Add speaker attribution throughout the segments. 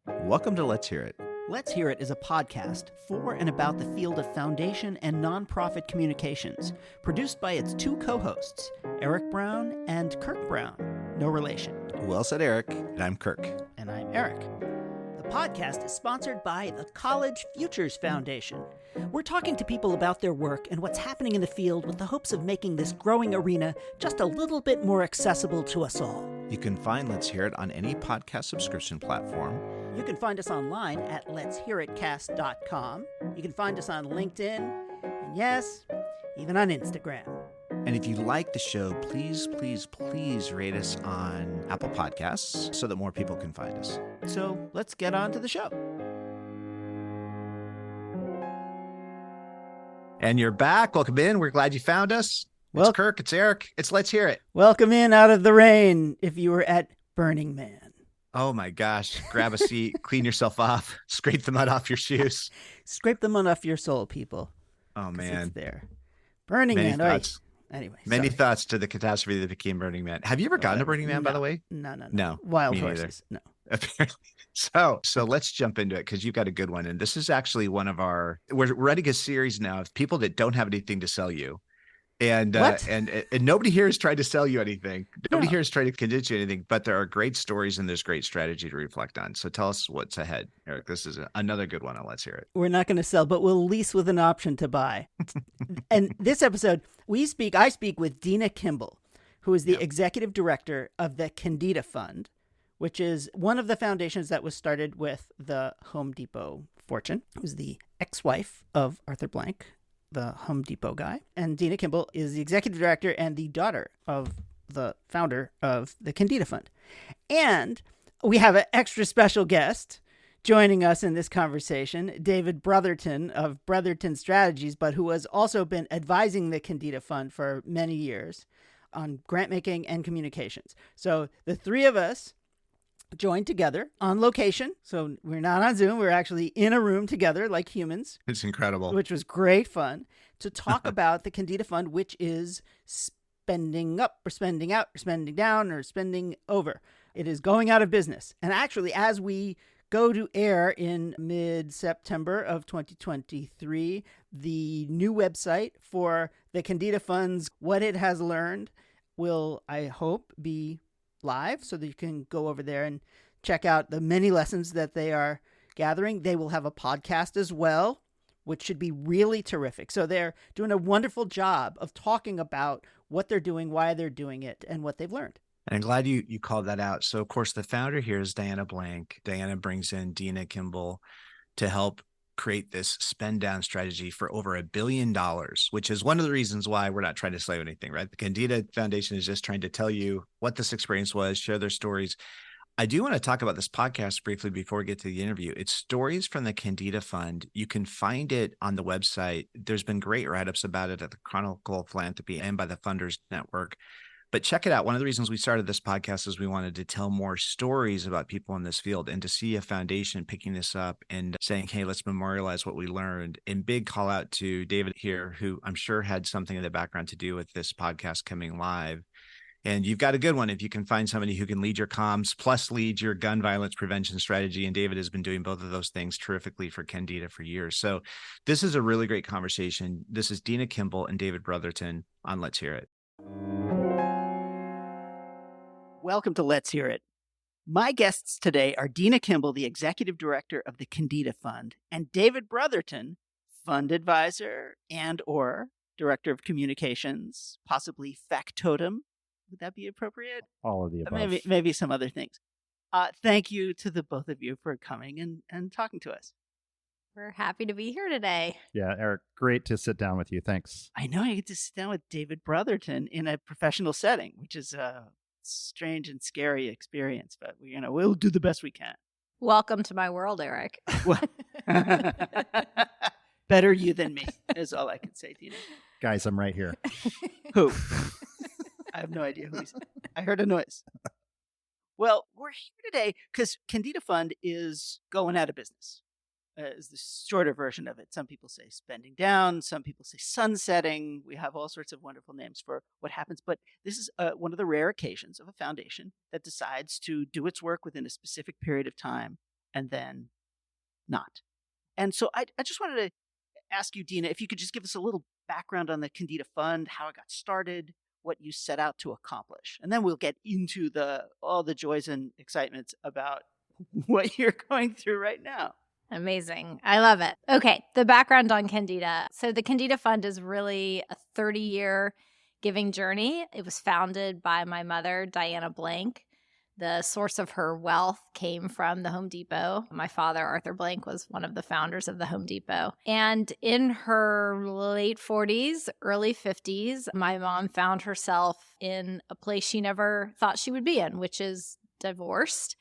Speaker 1: Welcome to Let's Hear It.
Speaker 2: Let's Hear It is a podcast for and about the field of foundation and nonprofit communications, produced by its two co-hosts, Eric Brown and Kirk Brown. No relation.
Speaker 1: Well said, Eric. And I'm Kirk.
Speaker 2: And I'm Eric. The podcast is sponsored by the College Futures Foundation. We're talking to people about their work and what's happening in the field with the hopes of making this growing arena just a little bit more accessible to us all.
Speaker 1: You can find Let's Hear It on any podcast subscription platform.
Speaker 2: You can find us online at letshearitcast.com. You can find us on LinkedIn, and yes, even on Instagram.
Speaker 1: And if you like the show, please rate us on Apple Podcasts so that more people can find us.
Speaker 2: So let's get on to the show.
Speaker 1: And you're back. Welcome in. We're glad you found us. It's Kirk. It's Eric. It's Let's Hear It.
Speaker 2: Welcome in out of the rain if you were at Burning Man.
Speaker 1: Oh my gosh. Grab a seat, clean yourself off, scrape the mud off your shoes.
Speaker 2: Scrape the mud off your soul, people.
Speaker 1: Oh man.
Speaker 2: It's there. Burning
Speaker 1: Many
Speaker 2: Man.
Speaker 1: Thoughts.
Speaker 2: Anyway.
Speaker 1: Many thoughts to the catastrophe that became Burning Man. Have you ever gone to Burning Man, by the way?
Speaker 2: No. Wild horses. No.
Speaker 1: Apparently. So let's jump into it because you've got a good one. And this is actually one of we're running a series now of people that don't have anything to sell you. And nobody here has tried to sell you anything. Nobody here has tried to convince you anything, but there are great stories and there's great strategy to reflect on. So tell us what's ahead, Eric. This is another good one. Let's hear it.
Speaker 2: We're not going to sell, but we'll lease with an option to buy. And this episode, I speak with Dena Kimball, who is the executive director of the Kendeda Fund, which is one of the foundations that was started with the Home Depot fortune, who's the ex-wife of Arthur Blank, the Home Depot guy. And Dena Kimball is the executive director and the daughter of the founder of the Kendeda Fund. And we have an extra special guest joining us in this conversation, David Brotherton of Brotherton Strategies, but who has also been advising the Kendeda Fund for many years on grantmaking and communications. So the three of us joined together on location. So we're not on Zoom. We're actually in a room together like humans.
Speaker 1: It's incredible.
Speaker 2: Which was great fun to talk about the Kendeda Fund, which is spending up or spending out or spending down or spending over. It is going out of business. And actually, as we go to air in mid-September of 2023, the new website for the Kendeda Fund's What It Has Learned will, I hope, be live so that you can go over there and check out the many lessons that they are gathering. They will have a podcast as well, which should be really terrific. So they're doing a wonderful job of talking about what they're doing, why they're doing it, and what they've learned.
Speaker 1: And I'm glad you called that out. So, of course, the founder here is Diana Blank. Diana brings in Dena Kimball to help create this spend down strategy for over $1 billion, which is one of the reasons why we're not trying to sell anything, right? The Kendeda Foundation is just trying to tell you what this experience was, share their stories. I do want to talk about this podcast briefly before we get to the interview. It's stories from the Kendeda Fund. You can find it on the website. There's been great write-ups about it at the Chronicle of Philanthropy and by the Funders Network. But check it out. One of the reasons we started this podcast is we wanted to tell more stories about people in this field, and to see a foundation picking this up and saying, hey, let's memorialize what we learned. And big call out to David here, who I'm sure had something in the background to do with this podcast coming live. And you've got a good one if you can find somebody who can lead your comms plus lead your gun violence prevention strategy. And David has been doing both of those things terrifically for Kendeda for years. So this is a really great conversation. This is Dena Kimball and David Brotherton on Let's Hear It.
Speaker 2: Welcome to Let's Hear It. My guests today are Dena Kimball, the executive director of the Kendeda Fund, and David Brotherton, fund advisor and or director of communications, possibly factotum. Would that be appropriate?
Speaker 3: All of the above.
Speaker 2: Maybe some other things. Thank you to the both of you for coming and talking to us.
Speaker 4: We're happy to be here today.
Speaker 3: Yeah, Eric, great to sit down with you. Thanks.
Speaker 2: I know I get to sit down with David Brotherton in a professional setting, which is a strange and scary experience, but we'll do the best we can.
Speaker 4: Welcome to my world, Eric.
Speaker 2: Better you than me is all I can say, Dena.
Speaker 3: Guys, I'm right here.
Speaker 2: Who? I have no idea who he's. I heard a noise. Well, we're here today because Kendeda Fund is going out of business. Is the shorter version of it. Some people say spending down. Some people say sunsetting. We have all sorts of wonderful names for what happens. But this is one of the rare occasions of a foundation that decides to do its work within a specific period of time and then not. And so I just wanted to ask you, Dena, if you could just give us a little background on the Kendeda Fund, how it got started, what you set out to accomplish. And then we'll get into all the joys and excitements about what you're going through right now.
Speaker 4: Amazing. I love it. Okay, the background on Kendeda. So the Kendeda Fund is really a 30-year giving journey. It was founded by my mother, Diana Blank. The source of her wealth came from the Home Depot. My father, Arthur Blank, was one of the founders of the Home Depot. And in her late 40s, early 50s, my mom found herself in a place she never thought she would be in, which is divorced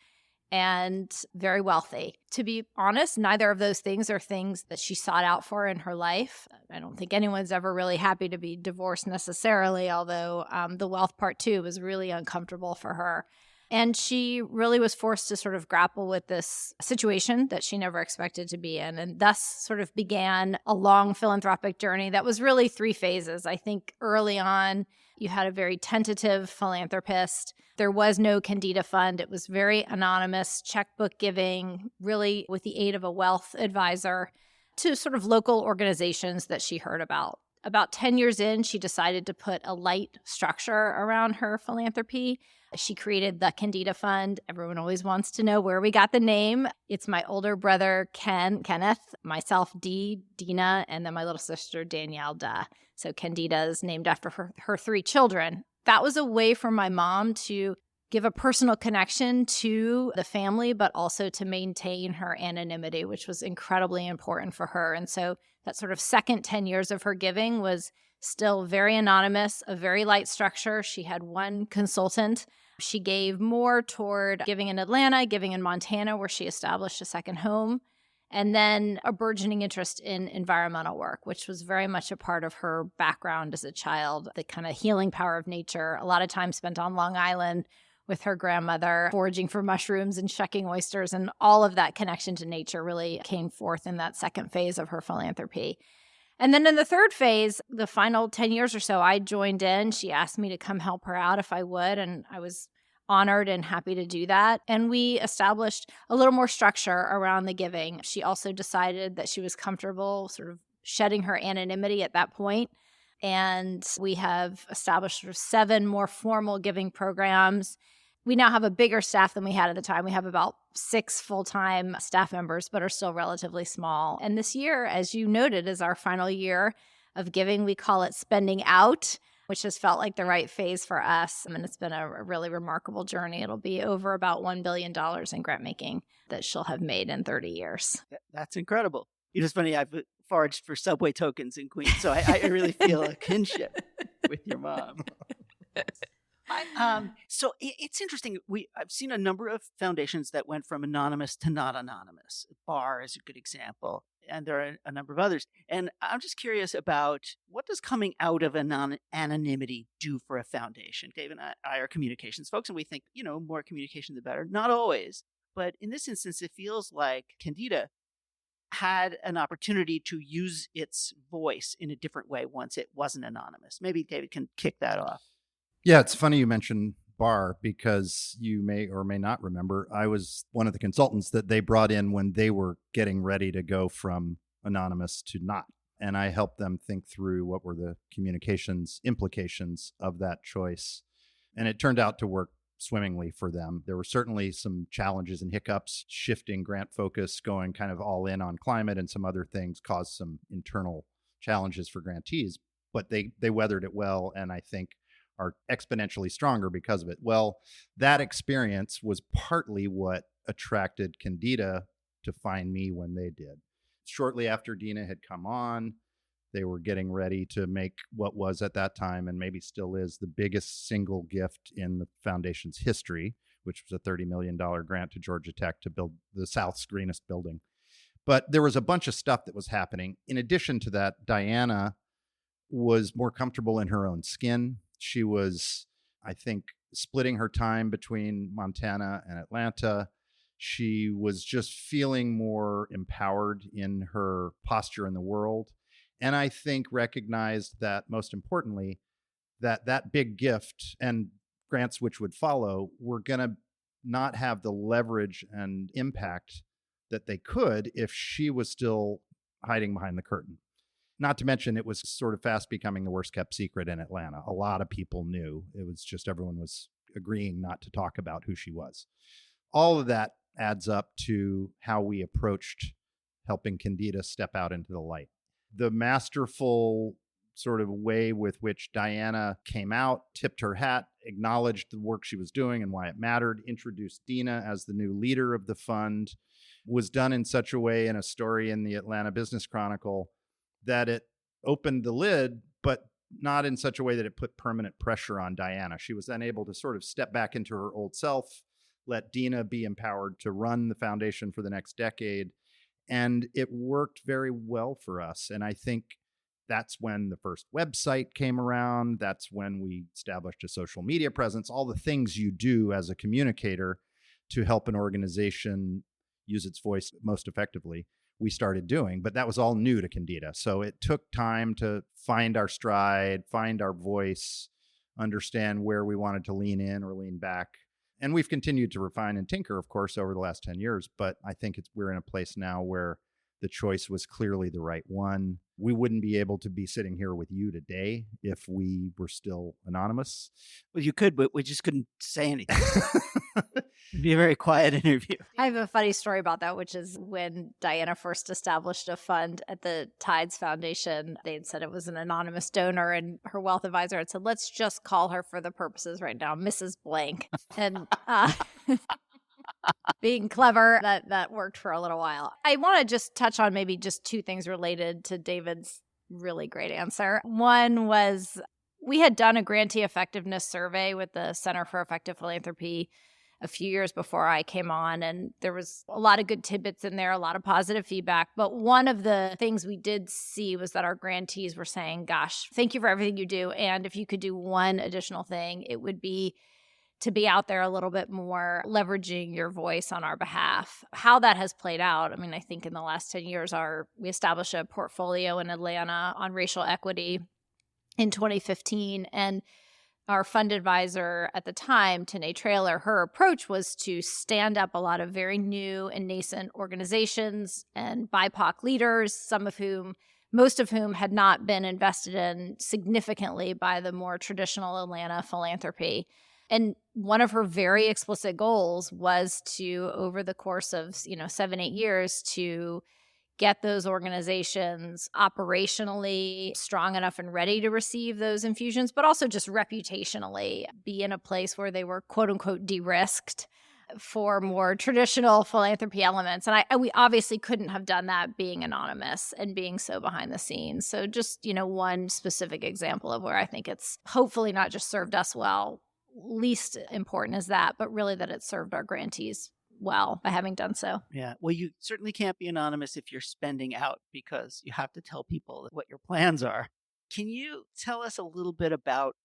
Speaker 4: and very wealthy. To be honest, neither of those things are things that she sought out for in her life. I don't think anyone's ever really happy to be divorced necessarily, although the wealth part too was really uncomfortable for her. And she really was forced to sort of grapple with this situation that she never expected to be in. And thus sort of began a long philanthropic journey that was really 3 phases. I think early on, you had a very tentative philanthropist. There was no Kendeda Fund. It was very anonymous, checkbook giving, really with the aid of a wealth advisor to sort of local organizations that she heard about. About 10 years in, she decided to put a light structure around her philanthropy. She created the Kendeda Fund. Everyone always wants to know where we got the name. It's my older brother, Kenneth, myself, Dena, and then my little sister, Danielle, Da. So Kendeda is named after her 3 children. That was a way for my mom to give a personal connection to the family, but also to maintain her anonymity, which was incredibly important for her. And so that sort of second 10 years of her giving was still very anonymous, a very light structure. She had 1 consultant. She gave more toward giving in Atlanta, giving in Montana, where she established a second home, and then a burgeoning interest in environmental work, which was very much a part of her background as a child, the kind of healing power of nature. A lot of time spent on Long Island with her grandmother, foraging for mushrooms and shucking oysters, and all of that connection to nature really came forth in that second phase of her philanthropy. And then in the third phase, the final 10 years or so, I joined in. She asked me to come help her out if I would, and I was honored and happy to do that. And we established a little more structure around the giving. She also decided that she was comfortable sort of shedding her anonymity at that point. And we have established sort of 7 more formal giving programs. We now have a bigger staff than we had at the time. We have about 6 full-time staff members, but are still relatively small. And this year, as you noted, is our final year of giving. We call it Spending Out, which has felt like the right phase for us. And it's been a really remarkable journey. It'll be over about $1 billion in grant making that she'll have made in 30 years.
Speaker 2: That's incredible. It's funny, I've foraged for subway tokens in Queens, so I really feel a kinship with your mom. So it's interesting. I've seen a number of foundations that went from anonymous to not anonymous. BAR is a good example, and there are a number of others. And I'm just curious about what does coming out of anonymity do for a foundation? Dave and I are communications folks, and we think, more communication the better. Not always, but in this instance, it feels like Kendeda had an opportunity to use its voice in a different way once it wasn't anonymous. Maybe David can kick that off.
Speaker 3: Yeah, it's funny you mentioned BAR because you may or may not remember, I was one of the consultants that they brought in when they were getting ready to go from anonymous to not. And I helped them think through what were the communications implications of that choice. And it turned out to work swimmingly for them. There were certainly some challenges and hiccups. Shifting grant focus, going kind of all in on climate and some other things caused some internal challenges for grantees, but they weathered it well, and I think are exponentially stronger because of it. Well, that experience was partly what attracted Kendeda to find me when they did. Shortly after Dena had come on, they were getting ready to make what was at that time, and maybe still is, the biggest single gift in the foundation's history, which was a $30 million grant to Georgia Tech to build the South's greenest building. But there was a bunch of stuff that was happening. In addition to that, Diana was more comfortable in her own skin. She was, I think, splitting her time between Montana and Atlanta. She was just feeling more empowered in her posture in the world. And I think recognized that, most importantly, that big gift and grants which would follow were going to not have the leverage and impact that they could if she was still hiding behind the curtain. Not to mention, it was sort of fast becoming the worst kept secret in Atlanta. A lot of people knew. It was just everyone was agreeing not to talk about who she was. All of that adds up to how we approached helping Kendeda step out into the light. The masterful sort of way with which Diana came out, tipped her hat, acknowledged the work she was doing and why it mattered, introduced Dena as the new leader of the fund, was done in such a way in a story in the Atlanta Business Chronicle that it opened the lid, but not in such a way that it put permanent pressure on Diana. She was then able to sort of step back into her old self, let Dena be empowered to run the foundation for the next decade. And it worked very well for us. And I think that's when the first website came around. That's when we established a social media presence, all the things you do as a communicator to help an organization use its voice most effectively, we started doing. But that was all new to Kendeda. So it took time to find our stride, find our voice, understand where we wanted to lean in or lean back. And we've continued to refine and tinker, of course, over the last 10 years. But I think we're in a place now where the choice was clearly the right one. We wouldn't be able to be sitting here with you today if we were still anonymous.
Speaker 2: Well, you could, but we just couldn't say anything. It'd be a very quiet interview.
Speaker 4: I have a funny story about that, which is when Diana first established a fund at the Tides Foundation, they had said it was an anonymous donor, and her wealth advisor had said, let's just call her for the purposes right now, Mrs. Blank. And being clever, that worked for a little while. I want to just touch on maybe just two things related to David's really great answer. One was we had done a grantee effectiveness survey with the Center for Effective Philanthropy a few years before I came on, and there was a lot of good tidbits in there, a lot of positive feedback. But one of the things we did see was that our grantees were saying, gosh, thank you for everything you do. And if you could do one additional thing, it would be to be out there a little bit more, leveraging your voice on our behalf. How that has played out, I mean, I think in the last 10 years, we established a portfolio in Atlanta on racial equity in 2015, and our fund advisor at the time, Tanae Traylor, her approach was to stand up a lot of very new and nascent organizations and BIPOC leaders, most of whom had not been invested in significantly by the more traditional Atlanta philanthropy. And one of her very explicit goals was to, over the course of 7-8 years, to get those organizations operationally strong enough and ready to receive those infusions, but also just reputationally be in a place where they were quote unquote de-risked for more traditional philanthropy elements. And we obviously couldn't have done that being anonymous and being so behind the scenes. So just, one specific example of where I think it's hopefully not just served us well, least important is that, but really that it served our grantees well by having done so.
Speaker 2: Yeah. Well, you certainly can't be anonymous if you're spending out, because you have to tell people what your plans are. Can you tell us a little bit about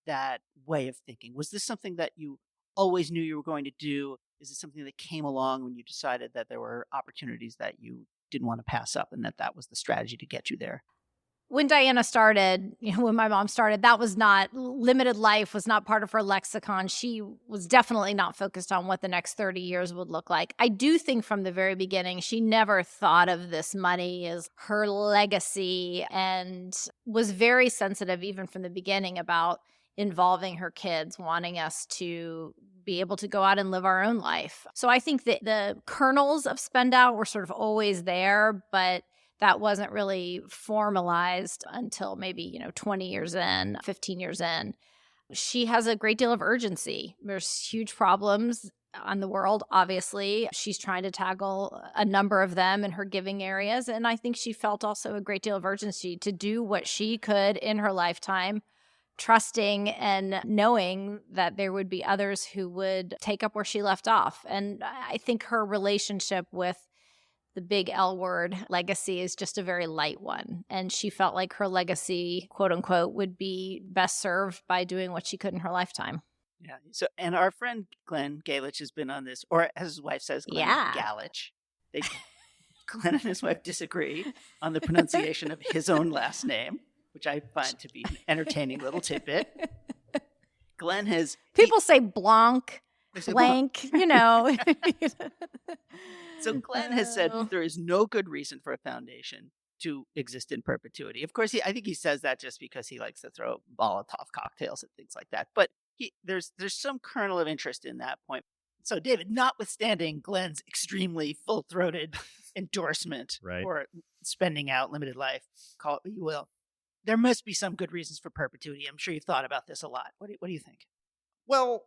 Speaker 2: that way of thinking? Was this something that you always knew you were going to do? Is it something that came along when you decided that there were opportunities that you didn't want to pass up and that was the strategy to get you there?
Speaker 4: When Diana started, when my mom started, that was not, limited life was not part of her lexicon. She was definitely not focused on what the next 30 years would look like. I do think from the very beginning, she never thought of this money as her legacy and was very sensitive even from the beginning about involving her kids, wanting us to be able to go out and live our own life. So I think that the kernels of spend out were sort of always there, but that wasn't really formalized until maybe, 20 years in, 15 years in. She has a great deal of urgency. There's huge problems on the world, obviously. She's trying to tackle a number of them in her giving areas. And I think she felt also a great deal of urgency to do what she could in her lifetime, trusting and knowing that there would be others who would take up where she left off. And I think her relationship with the big L word, legacy, is just a very light one. And she felt like her legacy, quote unquote, would be best served by doing what she could in her lifetime.
Speaker 2: Yeah. So, and our friend Glenn Galich has been on this, or as his wife says, Glenn Galich. Glenn and his wife disagree on the pronunciation of his own last name, which I find to be an entertaining little tidbit. Glenn has...
Speaker 4: People say Blanc, blank,
Speaker 2: So Glenn has said there is no good reason for a foundation to exist in perpetuity. Of course, I think he says that just because he likes to throw Molotov cocktails and things like that. But there's some kernel of interest in that point. So, David, notwithstanding Glenn's extremely full-throated endorsement for spending out limited life, call it what you will, there must be some good reasons for perpetuity. I'm sure you've thought about this a lot. What do you think?
Speaker 3: Well,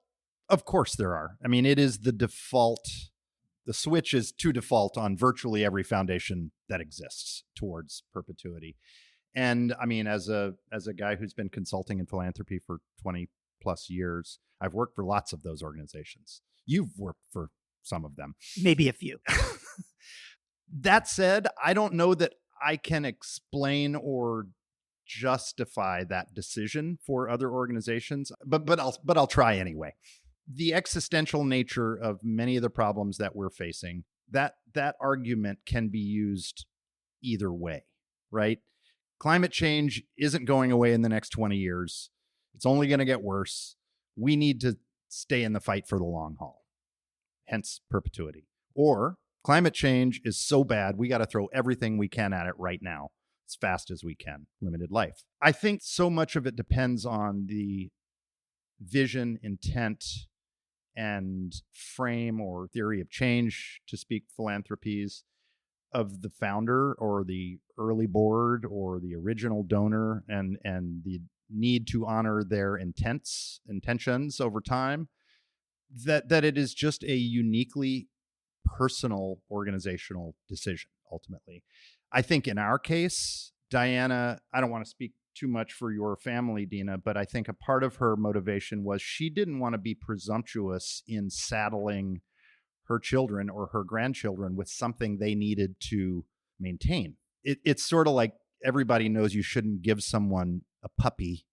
Speaker 3: of course there are. I mean, it is the default. The switch is to default on virtually every foundation that exists towards perpetuity. And I mean, as a guy who's been consulting in philanthropy for 20 plus years, I've worked for lots of those organizations. You've worked for some of them.
Speaker 2: Maybe a few.
Speaker 3: That said, I don't know that I can explain or justify that decision for other organizations, but I'll try anyway. The existential nature of many of the problems that we're facing, that argument can be used either way, right? Climate change isn't going away in the next 20 years. It's only going to get worse. We need to stay in the fight for the long haul, hence perpetuity. Or climate change is so bad, we got to throw everything we can at it right now, as fast as we can, limited life. I think so much of it depends on the vision, intent, and frame or theory of change, to speak philanthropies, of the founder or the early board or the original donor, and the need to honor their intentions over time, that it is just a uniquely personal organizational decision ultimately. I think in our case, Diana, I don't want to speak too much for your family, Dena, but I think a part of her motivation was she didn't want to be presumptuous in saddling her children or her grandchildren with something they needed to maintain. It's sort of like everybody knows you shouldn't give someone a puppy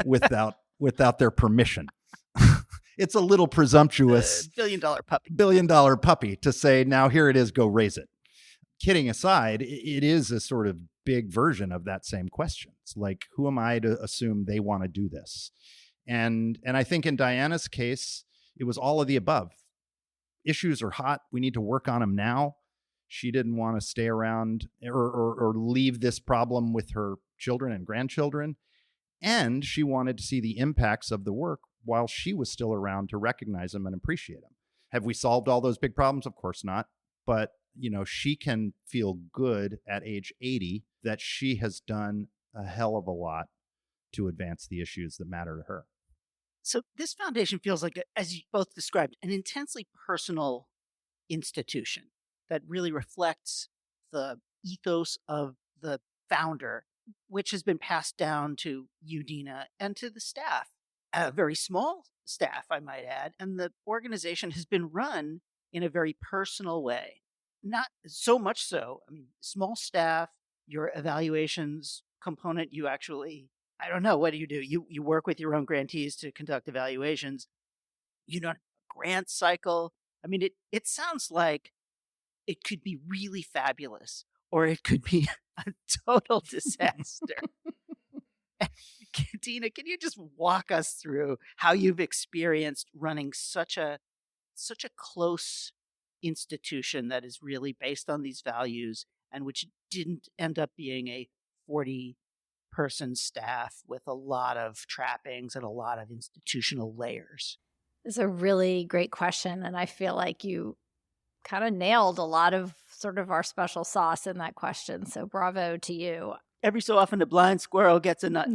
Speaker 3: without their permission. It's a little presumptuous.
Speaker 2: $billion
Speaker 3: puppy to say, now here it is, go raise it. Kidding aside, it is a sort of big version of that same question. It's like, who am I to assume they want to do this? And I think in Diana's case, it was all of the above. Issues are hot. We need to work on them now. She didn't want to stay around or leave this problem with her children and grandchildren. And she wanted to see the impacts of the work while she was still around to recognize them and appreciate them. Have we solved all those big problems? Of course not. But, she can feel good at age 80 that she has done a hell of a lot to advance the issues that matter to her.
Speaker 2: So this foundation feels like, as you both described, an intensely personal institution that really reflects the ethos of the founder, which has been passed down to you, Dena, and to the staff. A very small staff, I might add, and the organization has been run in a very personal way. Not so much so, small staff, your evaluations component, you actually, I don't know, what do? You work with your own grantees to conduct evaluations. You know, grant cycle. It sounds like it could be really fabulous, or it could be a total disaster. Dena, can you just walk us through how you've experienced running such a close institution that is really based on these values and which didn't end up being a 40-person staff with a lot of trappings and a lot of institutional layers?
Speaker 4: It's a really great question, and I feel like you kind of nailed a lot of sort of our special sauce in that question, so bravo to you.
Speaker 2: Every so often, a blind squirrel gets a nut.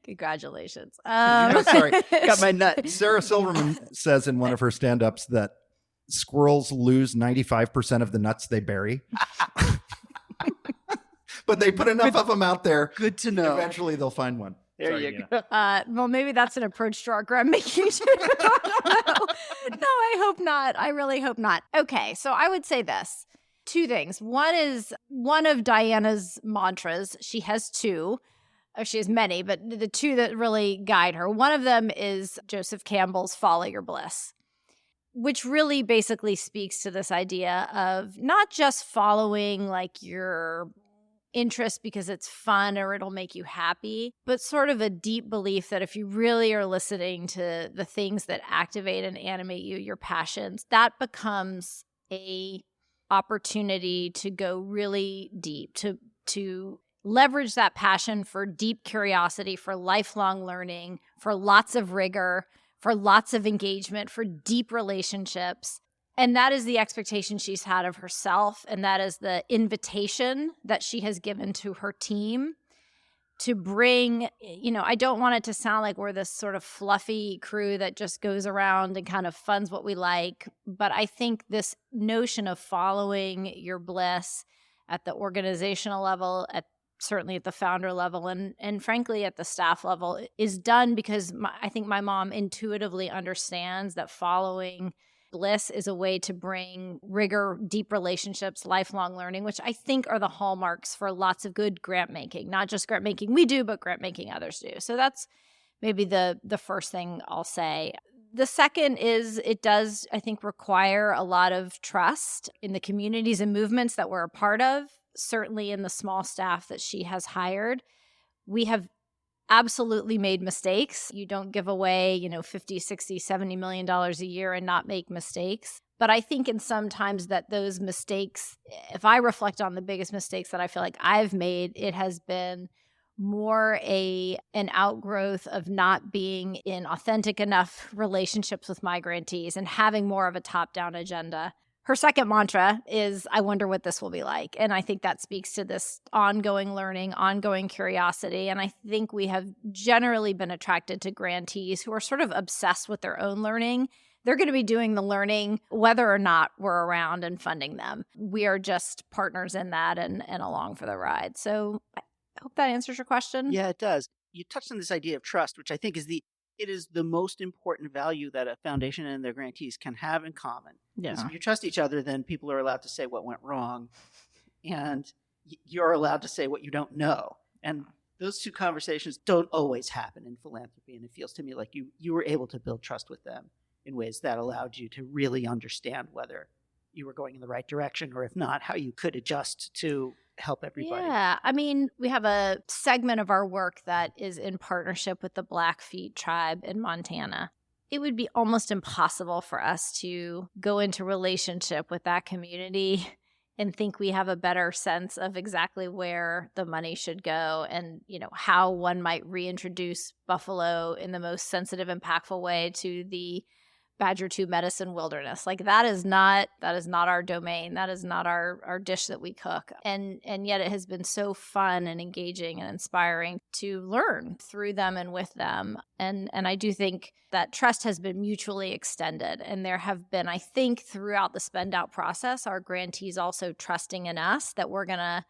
Speaker 4: Congratulations.
Speaker 3: Sorry,
Speaker 2: got my nut.
Speaker 3: Sarah Silverman says in one of her stand-ups that squirrels lose 95% of the nuts they bury. But they put enough of them out there.
Speaker 2: Good to know.
Speaker 3: Eventually they'll find one.
Speaker 2: There you go.
Speaker 4: Well, maybe that's an approach to our grantmaking too. No, I hope not. I really hope not. Okay, so I would say this. Two things. One is one of Diana's mantras. She has two. Or she has many, but the two that really guide her. One of them is Joseph Campbell's Follow Your Bliss, which really basically speaks to this idea of not just following like your interest because it's fun or it'll make you happy, but sort of a deep belief that if you really are listening to the things that activate and animate you, your passions, that becomes a opportunity to go really deep, to leverage that passion for deep curiosity, for lifelong learning, for lots of rigor, for lots of engagement, for deep relationships. And that is the expectation she's had of herself. And that is the invitation that she has given to her team to bring, I don't want it to sound like we're this sort of fluffy crew that just goes around and kind of funds what we like. But I think this notion of following your bliss at the organizational level, certainly at the founder level, and frankly at the staff level, is done because I think my mom intuitively understands that following bliss is a way to bring rigor, deep relationships, lifelong learning, which I think are the hallmarks for lots of good grant making, not just grant making we do, but grant making others do. So that's maybe the first thing I'll say. The second is it does, I think, require a lot of trust in the communities and movements that we're a part of, certainly in the small staff that she has hired. We have absolutely made mistakes. You don't give away, $50, $60, $70 million a year and not make mistakes. But I think in sometimes that those mistakes, if I reflect on the biggest mistakes that I feel like I've made, it has been more an outgrowth of not being in authentic enough relationships with my grantees and having more of a top-down agenda. Her second mantra is, I wonder what this will be like. And I think that speaks to this ongoing learning, ongoing curiosity. And I think we have generally been attracted to grantees who are sort of obsessed with their own learning. They're going to be doing the learning whether or not we're around and funding them. We are just partners in that and along for the ride. So I hope that answers your question.
Speaker 2: Yeah, it does. You touched on this idea of trust, which I think it is the most important value that a foundation and their grantees can have in common.
Speaker 4: Yeah.
Speaker 2: If you trust each other, then people are allowed to say what went wrong, and you're allowed to say what you don't know. And those two conversations don't always happen in philanthropy, and it feels to me like you were able to build trust with them in ways that allowed you to really understand whether you were going in the right direction, or if not, how you could adjust to help everybody.
Speaker 4: Yeah. I mean, we have a segment of our work that is in partnership with the Blackfeet tribe in Montana. It would be almost impossible for us to go into relationship with that community and think we have a better sense of exactly where the money should go and, how one might reintroduce buffalo in the most sensitive, impactful way to the Badger 2 medicine wilderness. Like that is not our domain. That is not our dish that we cook. And yet it has been so fun and engaging and inspiring to learn through them and with them. And I do think that trust has been mutually extended. And there have been, I think, throughout the spend out process, our grantees also trusting in us that we're going to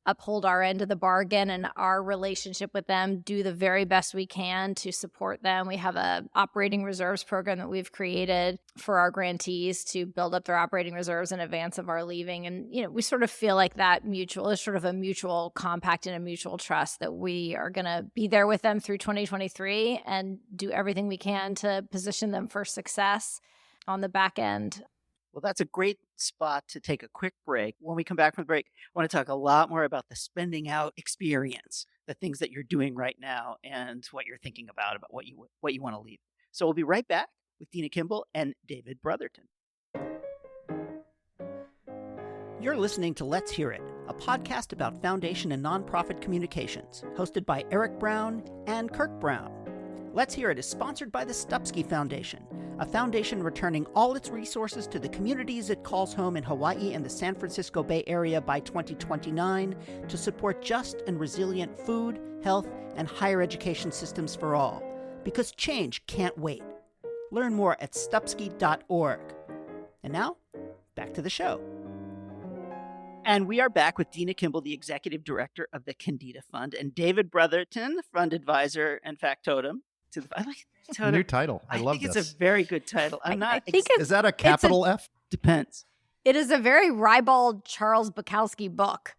Speaker 4: uphold our end of the bargain and our relationship with them, do the very best we can to support them. We have a operating reserves program that we've created for our grantees to build up their operating reserves in advance of our leaving. And, we sort of feel like that is sort of a mutual compact and a mutual trust that we are going to be there with them through 2023 and do everything we can to position them for success on the back end.
Speaker 2: Well, that's a great spot to take a quick break. When we come back from the break, I want to talk a lot more about the spending out experience, the things that you're doing right now and what you're thinking about what you want to leave. So we'll be right back with Dena Kimball and David Brotherton. You're listening to Let's Hear It, a podcast about foundation and nonprofit communications, hosted by Eric Brown and Kirk Brown. Let's Hear It is sponsored by the Stupski Foundation, a foundation returning all its resources to the communities it calls home in Hawaii and the San Francisco Bay Area by 2029 to support just and resilient food, health, and higher education systems for all. Because change can't wait. Learn more at stupski.org. And now, back to the show. And we are back with Dena Kimball, the executive director of the Kendeda Fund, and David Brotherton, fund advisor and factotum. I like totem.
Speaker 3: New title. I love
Speaker 2: think
Speaker 3: this.
Speaker 2: it's a very good title.
Speaker 3: Is that a capital F?
Speaker 2: Depends.
Speaker 4: It is a very ribald Charles Bukowski book,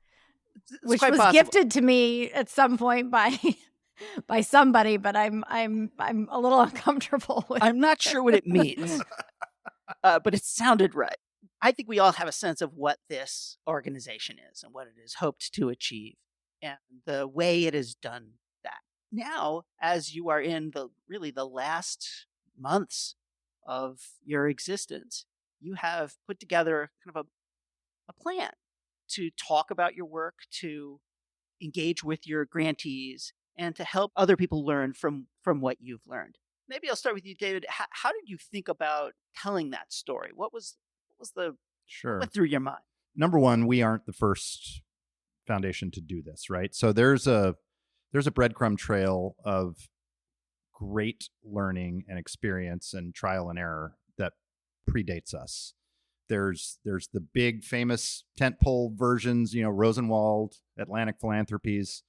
Speaker 4: which was
Speaker 2: possible.
Speaker 4: gifted to me at some point by somebody, but I'm a little uncomfortable with.
Speaker 2: I'm not sure what it means, but it sounded right. I think we all have a sense of what this organization is and what it is hoped to achieve and the way it has done that. Now, as you are in the last months of your existence, you have put together kind of a plan to talk about your work, to engage with your grantees, and to help other people learn from what you've learned. Maybe I'll start with you, David. How did you think about telling that story? What
Speaker 3: Sure.
Speaker 2: went through your mind?
Speaker 3: Number one, we aren't the first foundation to do this, right? So there's a breadcrumb trail of great learning and experience and trial and error that predates us. There's the big famous tentpole versions, Rosenwald, Atlantic Philanthropies.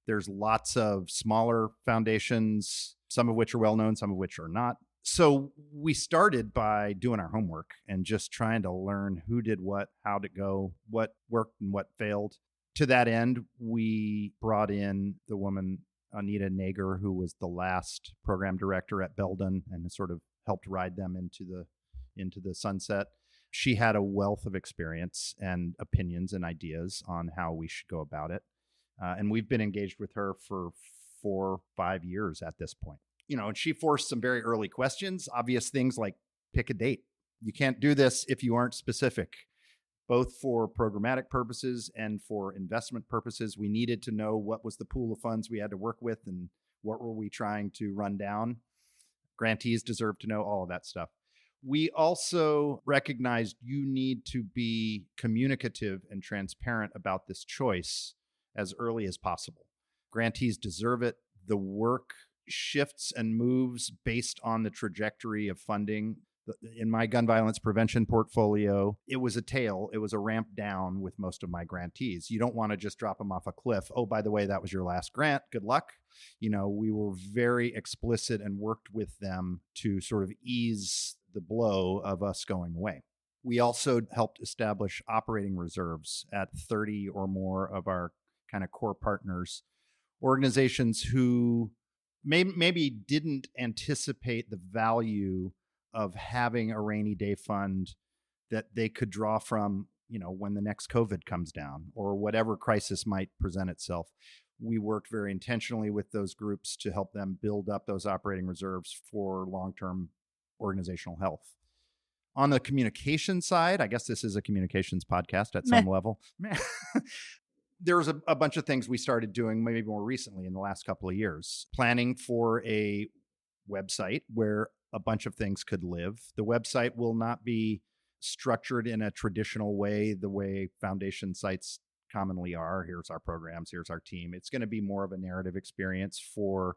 Speaker 3: There's lots of smaller foundations, some of which are well known, some of which are not. So we started by doing our homework and just trying to learn who did what, how to go, what worked and what failed. To that end, we brought in the woman, Anita Nager, who was the last program director at Belden and sort of helped ride them into the sunset. She had a wealth of experience and opinions and ideas on how we should go about it. And we've been engaged with her for 4 or 5 years at this point. And she forced some very early questions, obvious things like pick a date. You can't do this if you aren't specific, both for programmatic purposes and for investment purposes. We needed to know what was the pool of funds we had to work with and what were we trying to run down. Grantees deserve to know all of that stuff. We also recognized you need to be communicative and transparent about this choice as early as possible. Grantees deserve it. The work shifts and moves based on the trajectory of funding. In my gun violence prevention portfolio, it was a tail. It was a ramp down with most of my grantees. You don't want to just drop them off a cliff. Oh, by the way, that was your last grant. Good luck. We were very explicit and worked with them to sort of ease the blow of us going away. We also helped establish operating reserves at 30 or more of our kind of core partners, organizations who maybe didn't anticipate the value of having a rainy day fund that they could draw from, when the next COVID comes down or whatever crisis might present itself. We worked very intentionally with those groups to help them build up those operating reserves for long-term organizational health. On the communication side, I guess this is a communications podcast at some level. There was a bunch of things we started doing maybe more recently in the last couple of years. Planning for a website where a bunch of things could live. The website will not be structured in a traditional way, the way foundation sites commonly are. Here's our programs, here's our team. It's going to be more of a narrative experience for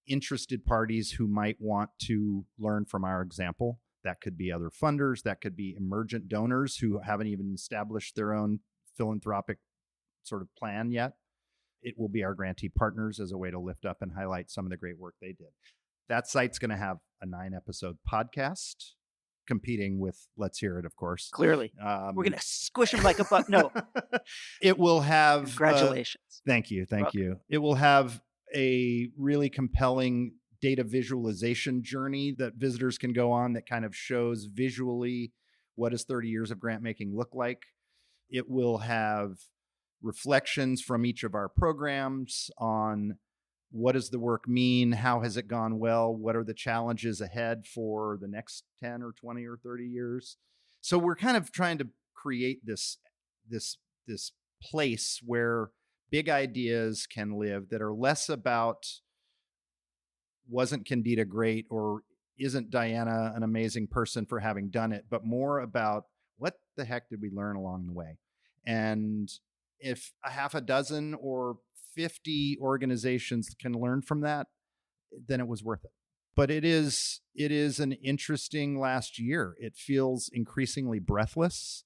Speaker 3: interested parties who might want to learn from our example. That could be other funders, that could be emergent donors who haven't even established their own philanthropic sort of plan yet. It will be our grantee partners as a way to lift up and highlight some of the great work they did. That site's going to have a 9-episode podcast competing with Let's Hear It, of course.
Speaker 2: Clearly. We're going to squish them like a buck. No.
Speaker 3: It will have...
Speaker 2: Congratulations.
Speaker 3: Thank you. It will have a really compelling data visualization journey that visitors can go on that kind of shows visually what does 30 years of grant making look like. It will have reflections from each of our programs on what does the work mean, how has it gone well, what are the challenges ahead for the next 10 or 20 or 30 years. So we're kind of trying to create this place where big ideas can live that are less about wasn't Kendeda great or isn't Diana an amazing person for having done it, but more about what the heck did we learn along the way. And if a half a dozen or 50 organizations can learn from that, then it was worth it. But it is an interesting last year. It feels increasingly breathless.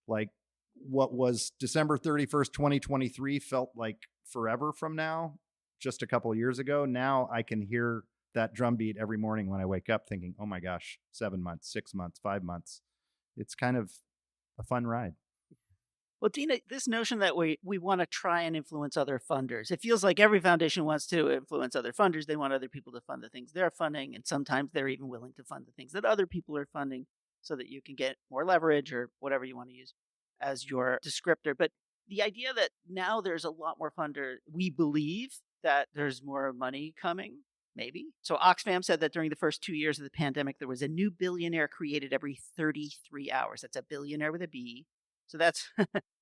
Speaker 3: Like what was December 31st, 2023 felt like forever from now, just a couple of years ago. Now I can hear that drumbeat every morning when I wake up thinking, oh my gosh, 7 months, 6 months, 5 months. It's kind of a fun ride.
Speaker 2: Well, Dena, this notion that we want to try and influence other funders, it feels like every foundation wants to influence other funders. They want other people to fund the things they're funding, and sometimes they're even willing to fund the things that other people are funding. so that you can get more leverage or whatever you want to use as your descriptor. But the idea that now there's a lot more funder, we believe that there's more money coming, maybe. So Oxfam said that during the first 2 years of the pandemic, there was a new billionaire created every 33 hours. That's a billionaire with a B. So that's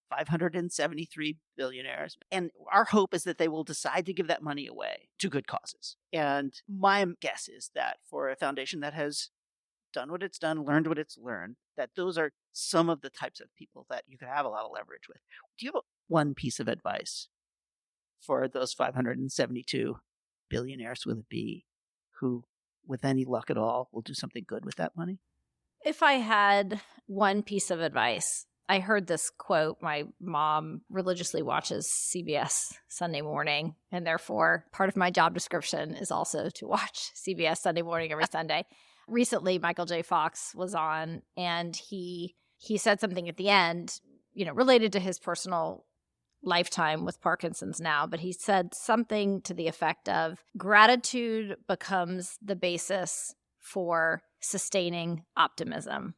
Speaker 2: 573 billionaires. And our hope is that they will decide to give that money away to good causes. And my guess is that for a foundation that has done what it's done, learned what it's learned, that those are some of the types of people that you could have a lot of leverage with. Do you have one piece of advice for those 572 billionaires with a B who, with any luck at all, will do something good with that money?
Speaker 4: If I had one piece of advice, I heard this quote. My mom religiously watches CBS Sunday morning, and therefore part of my job description is also to watch CBS Sunday morning every Sunday. Recently, Michael J. Fox was on, and he said something at the end, related to his personal lifetime with Parkinson's now, but he said something to the effect of gratitude becomes the basis for sustaining optimism.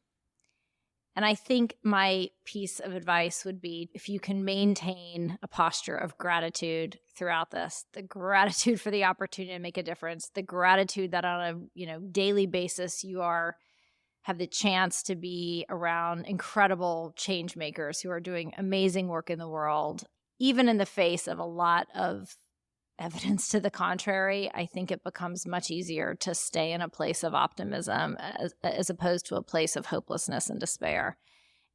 Speaker 4: And I think my piece of advice would be, if you can maintain a posture of gratitude throughout this, the gratitude for the opportunity to make a difference, the gratitude that on a daily basis you have the chance to be around incredible change makers who are doing amazing work in the world, even in the face of a lot of evidence to the contrary. I think it becomes much easier to stay in a place of optimism as opposed to a place of hopelessness and despair.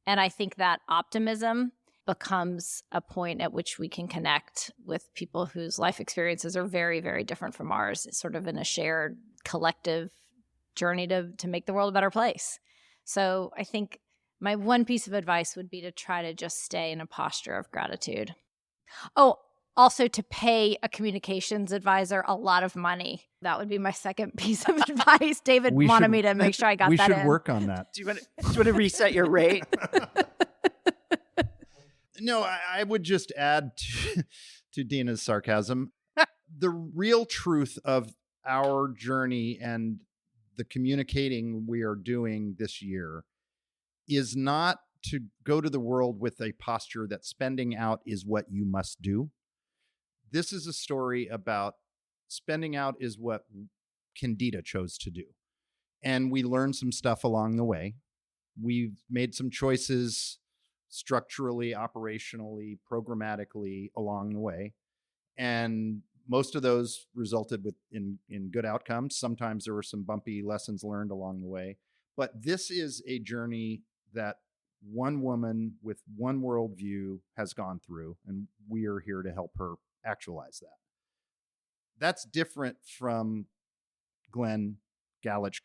Speaker 4: And I think that optimism becomes a point at which we can connect with people whose life experiences are very, very different from ours. It's sort of in a shared collective journey to make the world a better place. So I think my one piece of advice would be to try to just stay in a posture of gratitude. Oh, also to pay a communications advisor a lot of money. That would be my second piece of advice. David wanted me to make sure I got that in.
Speaker 3: We should work on that.
Speaker 2: Do you want to reset your rate?
Speaker 3: No, I would just add to Dena's sarcasm. The real truth of our journey and the communicating we are doing this year is not to go to the world with a posture that spending out is what you must do. This is a story about spending out is what Kendeda chose to do. And we learned some stuff along the way. We've made some choices structurally, operationally, programmatically along the way. And most of those resulted in good outcomes. Sometimes there were some bumpy lessons learned along the way. But this is a journey that one woman with one worldview has gone through, and we are here to help her actualize that. That's different from Glenn Galich,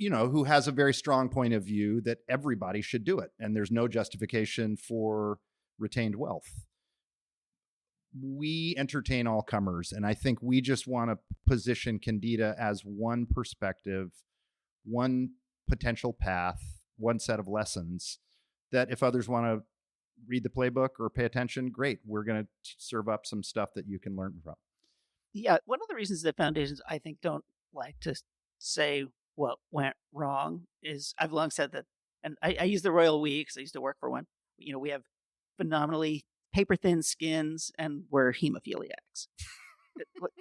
Speaker 3: who has a very strong point of view that everybody should do it, and there's no justification for retained wealth. We entertain all comers, and I think we just want to position Kendeda as one perspective, one potential path, one set of lessons that if others want to read the playbook or pay attention, great. We're going to serve up some stuff that you can learn from.
Speaker 2: Yeah, one of the reasons that foundations, I think, don't like to say what went wrong is I've long said that, and I use the royal we because I used to work for one. We have phenomenally paper-thin skins and we're hemophiliacs.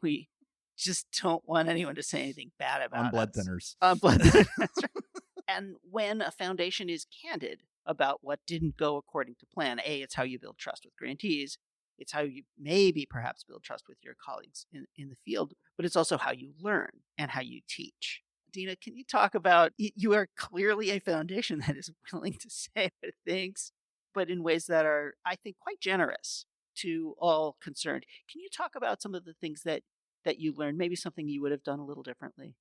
Speaker 2: We just don't want anyone to say anything bad about
Speaker 3: on blood
Speaker 2: us.
Speaker 3: thinners.
Speaker 2: On blood thinners. That's right. And when a foundation is candid about what didn't go according to plan, it's how you build trust with grantees. It's how you maybe perhaps build trust with your colleagues in the field, but it's also how you learn and how you teach. Dena, can you talk about, you are clearly a foundation that is willing to say what it thinks, but in ways that are, I think, quite generous to all concerned. Can you talk about some of the things that you learned, maybe something you would have done a little differently?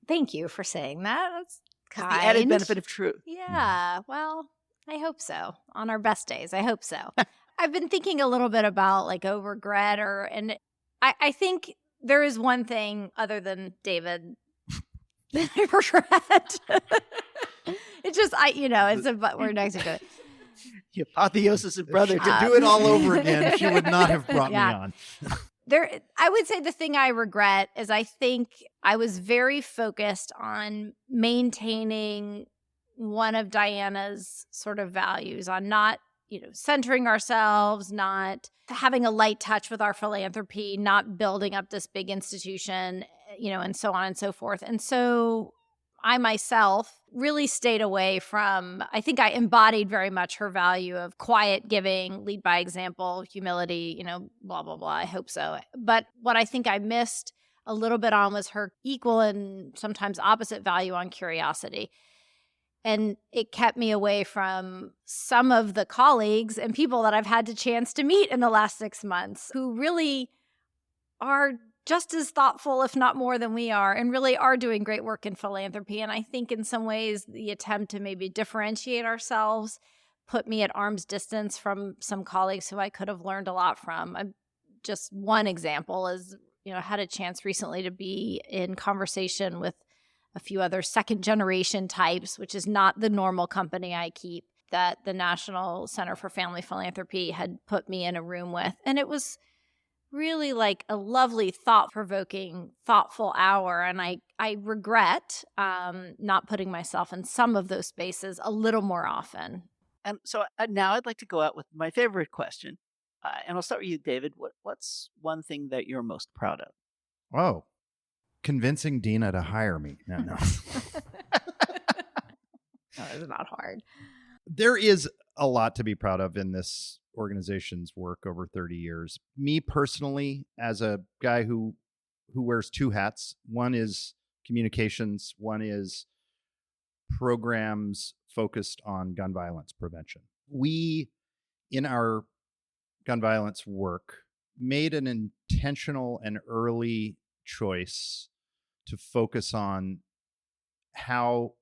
Speaker 4: Thank you for saying that. That's kind.
Speaker 2: The added benefit of truth.
Speaker 4: Yeah, well, I hope so. On our best days, I hope so. I've been thinking a little bit about regret and I think there is one thing other than David that I regret. It's just, we're next to it.
Speaker 2: The apotheosis of brotherhood.
Speaker 3: To do it all over again, she would not have brought me on.
Speaker 4: I would say the thing I regret is I think I was very focused on maintaining one of Diana's sort of values on not, centering ourselves, not having a light touch with our philanthropy, not building up this big institution, and so on and so forth. And so I myself really stayed away from, I think I embodied very much her value of quiet giving, lead by example, humility, blah, blah, blah. I hope so. But what I think I missed a little bit on was her equal and sometimes opposite value on curiosity. And it kept me away from some of the colleagues and people that I've had the chance to meet in the last 6 months who really are just as thoughtful, if not more than we are, and really are doing great work in philanthropy. And I think in some ways, the attempt to maybe differentiate ourselves put me at arm's distance from some colleagues who I could have learned a lot from. Just one example is, I had a chance recently to be in conversation with a few other second generation types, which is not the normal company I keep, that the National Center for Family Philanthropy had put me in a room with. And it was really like a lovely, thought-provoking, thoughtful hour. And I regret not putting myself in some of those spaces a little more often.
Speaker 2: And so now I'd like to go out with my favorite question. And I'll start with you, David. What's one thing that you're most proud of?
Speaker 3: Oh, convincing Dena to hire me. No.
Speaker 4: No, it's not hard.
Speaker 3: There is a lot to be proud of in this organization's work over 30 years. Me personally, as a guy who wears two hats, one is communications, one is programs focused on gun violence prevention. We, in our gun violence work, made an intentional and early choice to focus on how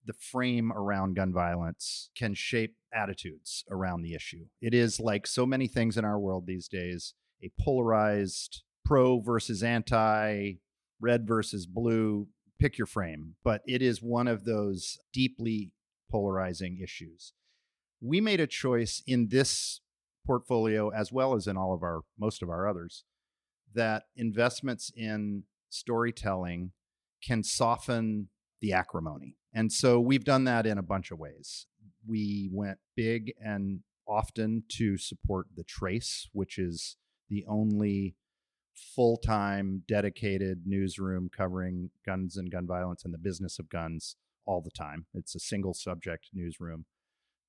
Speaker 3: the frame around gun violence can shape attitudes around the issue. It is, like so many things in our world these days, a polarized pro versus anti, red versus blue, pick your frame. But it is one of those deeply polarizing issues. We made a choice in this portfolio, as well as in most of our others, that investments in storytelling can soften the acrimony. And so we've done that in a bunch of ways. We went big and often to support The Trace, which is the only full-time dedicated newsroom covering guns and gun violence and the business of guns all the time. It's a single subject newsroom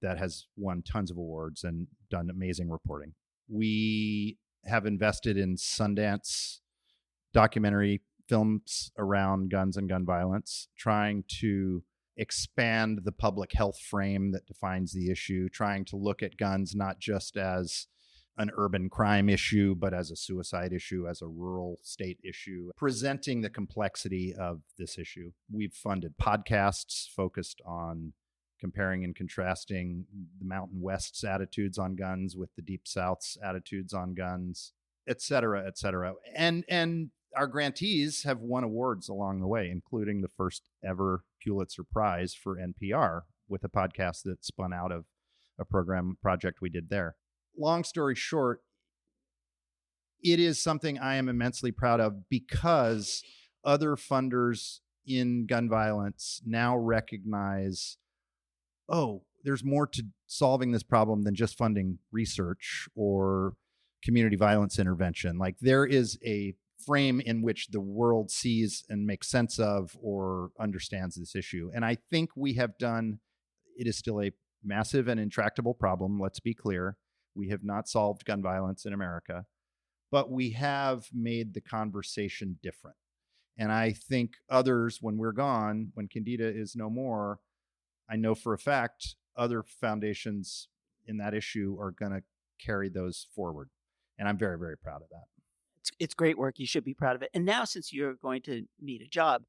Speaker 3: that has won tons of awards and done amazing reporting. We have invested in Sundance documentary films around guns and gun violence, trying to expand the public health frame that defines the issue, trying to look at guns not just as an urban crime issue, but as a suicide issue, as a rural state issue, presenting the complexity of this issue. We've funded podcasts focused on comparing and contrasting the Mountain West's attitudes on guns with the Deep South's attitudes on guns, et cetera, et cetera. And our grantees have won awards along the way, including the first ever Pulitzer Prize for NPR with a podcast that spun out of a project we did there. Long story short, it is something I am immensely proud of because other funders in gun violence now recognize, oh, there's more to solving this problem than just funding research or community violence intervention. Like, there is a frame in which the world sees and makes sense of or understands this issue. And I think we have done, it is still a massive and intractable problem, let's be clear. We have not solved gun violence in America, but we have made the conversation different. And I think others, when we're gone, when Kendeda is no more, I know for a fact other foundations in that issue are going to carry those forward. And I'm very, very proud of that.
Speaker 2: It's great work. You should be proud of it. And now, since you're going to need a job,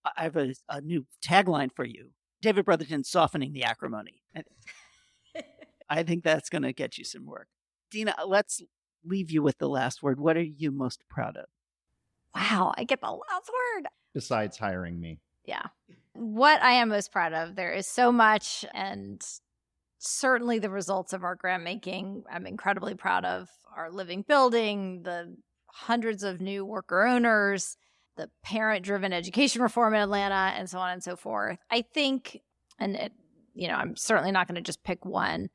Speaker 2: I have a new tagline for you. David Brotherton, softening the acrimony. I think that's going to get you some work. Dena, let's leave you with the last word. What are you most proud of?
Speaker 4: Wow, I get the last word.
Speaker 3: Besides hiring me.
Speaker 4: Yeah. What I am most proud of, there is so much, and certainly the results of our grant making, I'm incredibly proud of. Our living building, the hundreds of new worker owners, the parent-driven education reform in Atlanta, and so on and so forth. I think And I'm certainly not going to just pick one.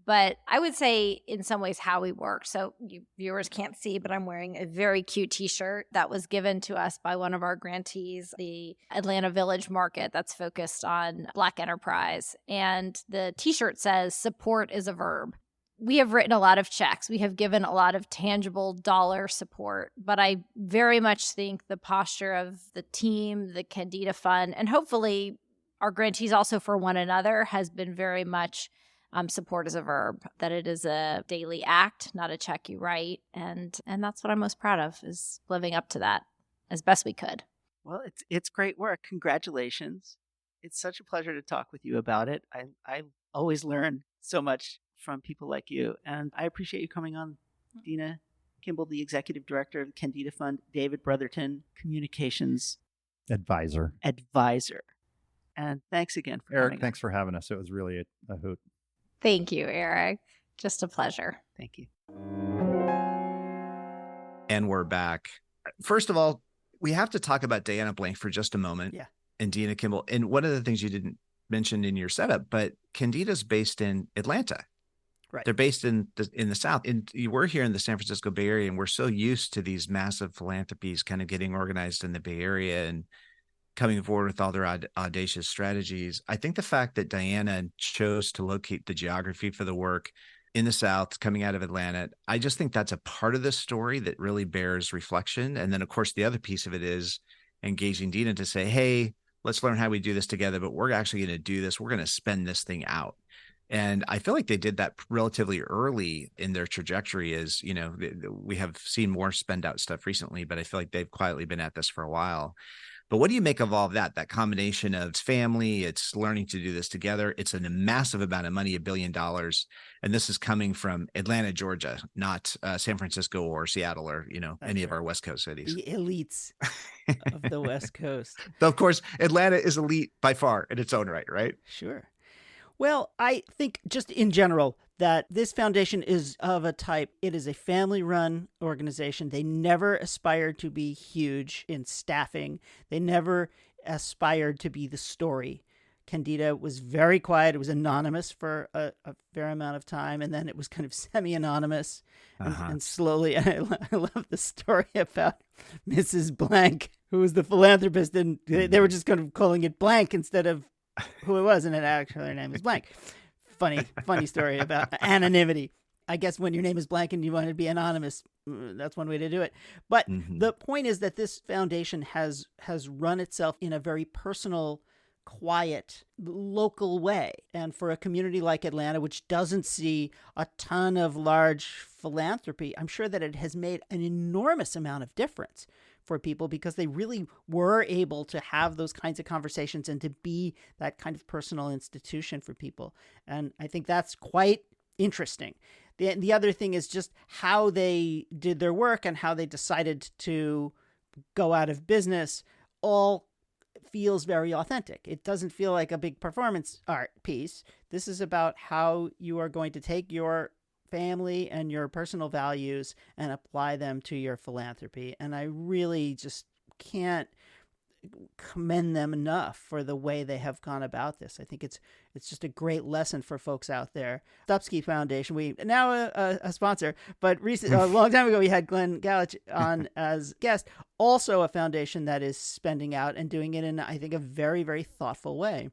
Speaker 4: But I would say in some ways how we work. So you viewers can't see, but I'm wearing a very cute t-shirt that was given to us by one of our grantees, the Atlanta Village Market, that's focused on Black enterprise. And the t-shirt says, "Support is a verb." We have written a lot of checks. We have given a lot of tangible dollar support, but I very much think the posture of the team, the Kendeda Fund, and hopefully our grantees also for one another has been very much support is a verb, that it is a daily act, not a check you write. And that's what I'm most proud of, is living up to that as best we could.
Speaker 2: Well, it's great work. Congratulations. It's such a pleasure to talk with you about it. I always learn so much from people like you. And I appreciate you coming on. Dena Kimball, the executive director of the Kendeda Fund, David Brotherton, communications
Speaker 3: Advisor.
Speaker 2: And thanks again for
Speaker 3: Eric,
Speaker 2: coming
Speaker 3: thanks for having us. It was really a hoot.
Speaker 4: Thank you, Eric. Just a pleasure.
Speaker 2: Thank you.
Speaker 1: And we're back. First of all, we have to talk about Diana Blank for just a moment.
Speaker 2: Yeah.
Speaker 1: And Dena Kimball. And one of the things you didn't mention in your setup, but Kendeda's based in Atlanta.
Speaker 2: Right.
Speaker 1: They're based in the South. And we're here in the San Francisco Bay Area, and we're so used to these massive philanthropies kind of getting organized in the Bay Area and coming forward with all their audacious strategies. I think the fact that Diana chose to locate the geography for the work in the South, coming out of Atlanta, I just think that's a part of this story that really bears reflection. And then, of course, the other piece of it is engaging Dena to say, hey, let's learn how we do this together, but we're actually going to do this. We're going to spend this thing out. And I feel like they did that relatively early in their trajectory. As we have seen more spend out stuff recently, but I feel like they've quietly been at this for a while. But what do you make of all of that? That combination of family, it's learning to do this together. It's a massive amount of money, $1 billion. And this is coming from Atlanta, Georgia, not San Francisco or Seattle or, any of our West Coast cities.
Speaker 2: The elites of the West Coast.
Speaker 1: Though, of course, Atlanta is elite by far in its own right, right?
Speaker 2: Sure. Well, I think just in general that this foundation is of a type, it is a family-run organization. They never aspired to be huge in staffing. They never aspired to be the story. Kendeda was very quiet. It was anonymous for a fair amount of time, and then it was kind of semi-anonymous. And slowly, I love the story about Mrs. Blank, who was the philanthropist, and they were just kind of calling it Blank instead of who it was, and it actually her name was Blank. Funny story about anonymity. I guess when your name is Blank and you want to be anonymous, that's one way to do it. But the point is that this foundation has run itself in a very personal, quiet, local way. And for a community like Atlanta, which doesn't see a ton of large philanthropy, I'm sure that it has made an enormous amount of difference for people, because they really were able to have those kinds of conversations and to be that kind of personal institution for people. And I think that's quite interesting. The other thing is just how they did their work and how they decided to go out of business all feels very authentic. It doesn't feel like a big performance art piece. This is about how you are going to take your family and your personal values and apply them to your philanthropy. And I really just can't commend them enough for the way they have gone about this. I think it's just a great lesson for folks out there. Stupski Foundation, we now a sponsor, but a long time ago we had Glenn Gallich on as guest, also a foundation that is spending out and doing it in, I think, a very, very thoughtful way.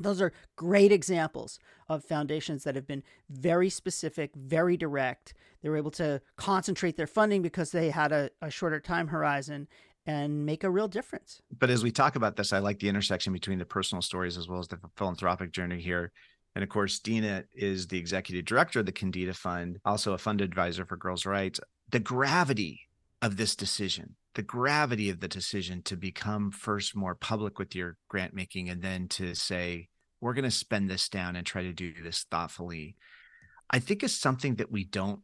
Speaker 2: Those are great examples of foundations that have been very specific, very direct. They were able to concentrate their funding because they had a shorter time horizon and make a real difference.
Speaker 1: But as we talk about this, I like the intersection between the personal stories as well as the philanthropic journey here. And of course, Dena is the executive director of the Kendeda Fund, also a fund advisor for Girls' Rights. The gravity of this decision, the gravity of the decision to become first more public with your grant making, and then to say, we're going to spend this down and try to do this thoughtfully, I think is something that we don't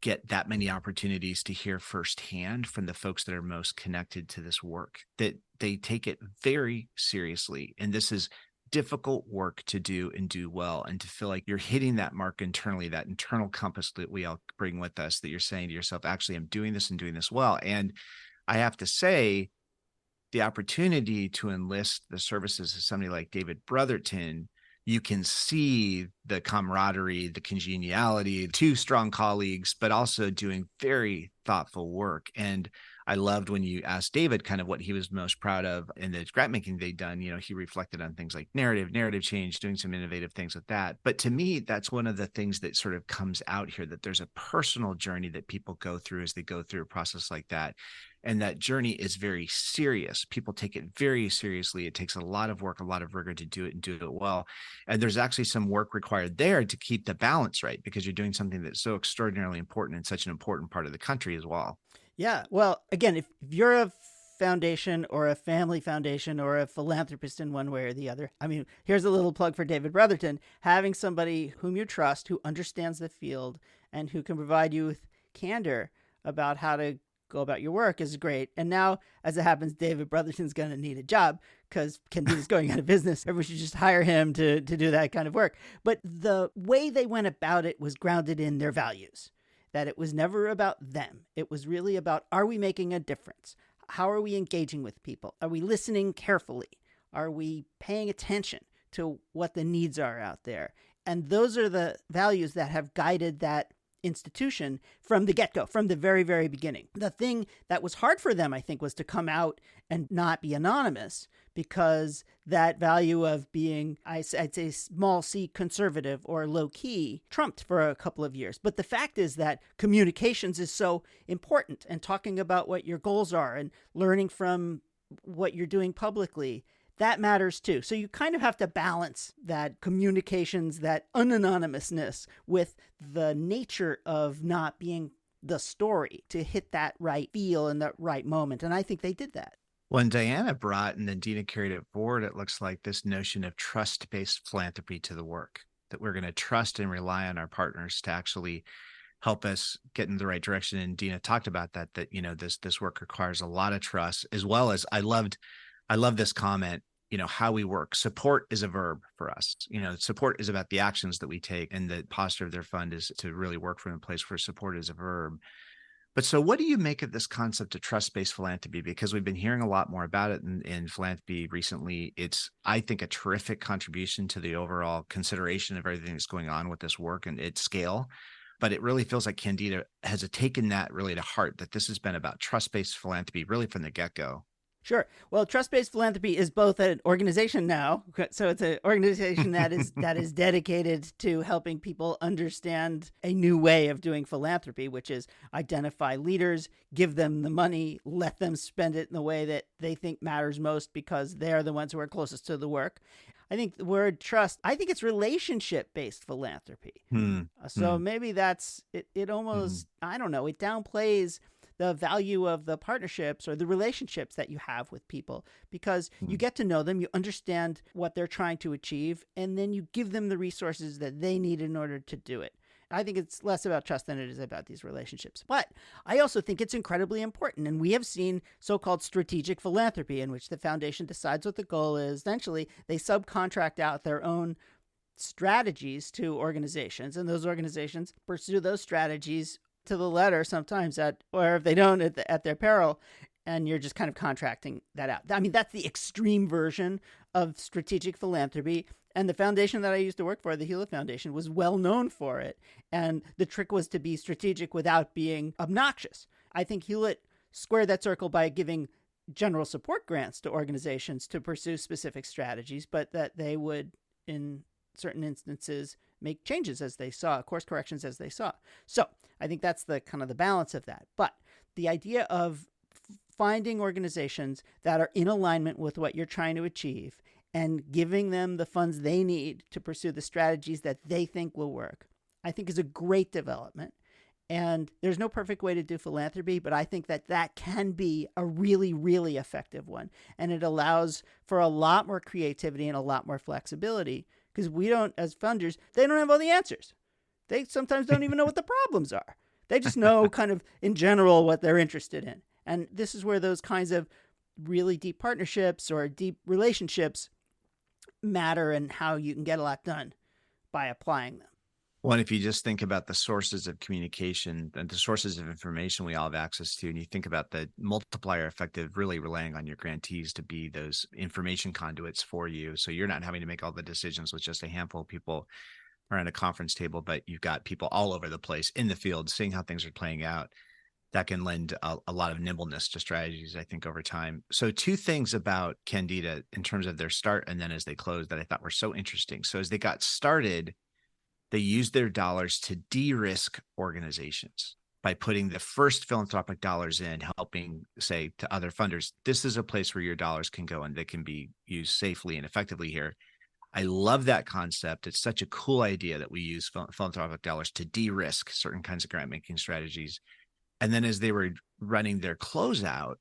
Speaker 1: get that many opportunities to hear firsthand from the folks that are most connected to this work, that they take it very seriously. And this is difficult work to do and do well, and to feel like you're hitting that mark internally, that internal compass that we all bring with us, that you're saying to yourself, actually, I'm doing this and doing this well. And I have to say, the opportunity to enlist the services of somebody like David Brotherton, you can see the camaraderie, the congeniality, two strong colleagues, but also doing very thoughtful work. And I loved when you asked David kind of what he was most proud of in the grant making they'd done. He reflected on things like narrative change, doing some innovative things with that. But to me, that's one of the things that sort of comes out here, that there's a personal journey that people go through as they go through a process like that. And that journey is very serious. People take it very seriously. It takes a lot of work, a lot of rigor to do it and do it well. And there's actually some work required there to keep the balance right, because you're doing something that's so extraordinarily important in such an important part of the country as well.
Speaker 2: Yeah. Well, again, if you're a foundation or a family foundation or a philanthropist in one way or the other, I mean, here's a little plug for David Brotherton. Having somebody whom you trust, who understands the field and who can provide you with candor about how to go about your work is great. And now, as it happens, David Brotherton's going to need a job because Kendeda's going out of business. Everyone should just hire him to do that kind of work. But the way they went about it was grounded in their values, that it was never about them. It was really about, are we making a difference? How are we engaging with people? Are we listening carefully? Are we paying attention to what the needs are out there? And those are the values that have guided that institution from the get-go, from the very, very beginning. The thing that was hard for them, I think, was to come out and not be anonymous, because that value of being, I'd say, small c conservative or low-key trumped for a couple of years. But the fact is that communications is so important, and talking about what your goals are and learning from what you're doing publicly, that matters too. So you kind of have to balance that communications, that unanonymousness, with the nature of not being the story to hit that right feel in the right moment. And I think they did that.
Speaker 1: When Diana brought and then Dena carried it forward, it looks like this notion of trust-based philanthropy to the work, that we're going to trust and rely on our partners to actually help us get in the right direction. And Dena talked about that this work requires a lot of trust, as well as I love this comment, how we work. Support is a verb for us. Support is about the actions that we take, and the posture of their fund is to really work from a place where support is a verb. But so what do you make of this concept of trust-based philanthropy? Because we've been hearing a lot more about it in philanthropy recently. It's, I think, a terrific contribution to the overall consideration of everything that's going on with this work and its scale. But it really feels like Kendeda has taken that really to heart, that this has been about trust-based philanthropy really from the get-go.
Speaker 2: Sure. Well, trust-based philanthropy is both an organization now, so it's an organization that is dedicated to helping people understand a new way of doing philanthropy, which is identify leaders, give them the money, let them spend it in the way that they think matters most because they're the ones who are closest to the work. I think the word trust, I think it's relationship-based philanthropy. So maybe that's, it almost, I don't know, it downplays the value of the partnerships or the relationships that you have with people, because you get to know them, you understand what they're trying to achieve, and then you give them the resources that they need in order to do it. I think it's less about trust than it is about these relationships. But I also think it's incredibly important. And we have seen so-called strategic philanthropy, in which the foundation decides what the goal is. Essentially, they subcontract out their own strategies to organizations, and those organizations pursue those strategies to the letter sometimes, or if they don't, at their peril, and you're just kind of contracting that out. I mean, that's the extreme version of strategic philanthropy. And the foundation that I used to work for, the Hewlett Foundation, was well known for it. And the trick was to be strategic without being obnoxious. I think Hewlett squared that circle by giving general support grants to organizations to pursue specific strategies, but that they would, in certain instances, make changes as they saw, course corrections as they saw. So I think that's the kind of the balance of that. But the idea of finding organizations that are in alignment with what you're trying to achieve and giving them the funds they need to pursue the strategies that they think will work, I think is a great development. And there's no perfect way to do philanthropy, but I think that can be a really, really effective one. And it allows for a lot more creativity and a lot more flexibility, because we don't, as funders, they don't have all the answers. They sometimes don't even know what the problems are. They just know kind of in general what they're interested in. And this is where those kinds of really deep partnerships or deep relationships matter, and how you can get a lot done by applying them.
Speaker 1: Well, if you just think about the sources of communication and the sources of information we all have access to, and you think about the multiplier effect of really relying on your grantees to be those information conduits for you. So you're not having to make all the decisions with just a handful of people around a conference table, but you've got people all over the place in the field seeing how things are playing out. That can lend a lot of nimbleness to strategies, I think, over time. So two things about Kendeda in terms of their start and then as they closed that I thought were so interesting. So as they got started, they used their dollars to de-risk organizations by putting the first philanthropic dollars in, helping say to other funders, this is a place where your dollars can go and they can be used safely and effectively here. I love that concept. It's such a cool idea that we use philanthropic dollars to de-risk certain kinds of grant making strategies. And then as they were running their closeout,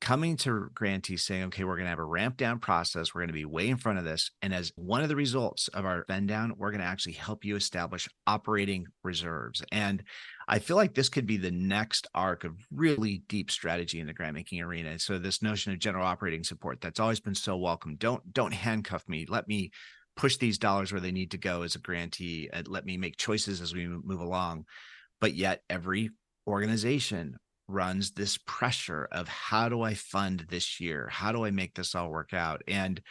Speaker 1: coming to grantees saying, okay, we're going to have a ramp down process. We're going to be way in front of this. And as one of the results of our bend down, we're going to actually help you establish operating reserves. And I feel like this could be the next arc of really deep strategy in the grant making arena. And so this notion of general operating support, that's always been so welcome. Don't handcuff me. Let me push these dollars where they need to go as a grantee, and let me make choices as we move along. But yet every organization runs this pressure of how do I fund this year? How do I make this all work out? And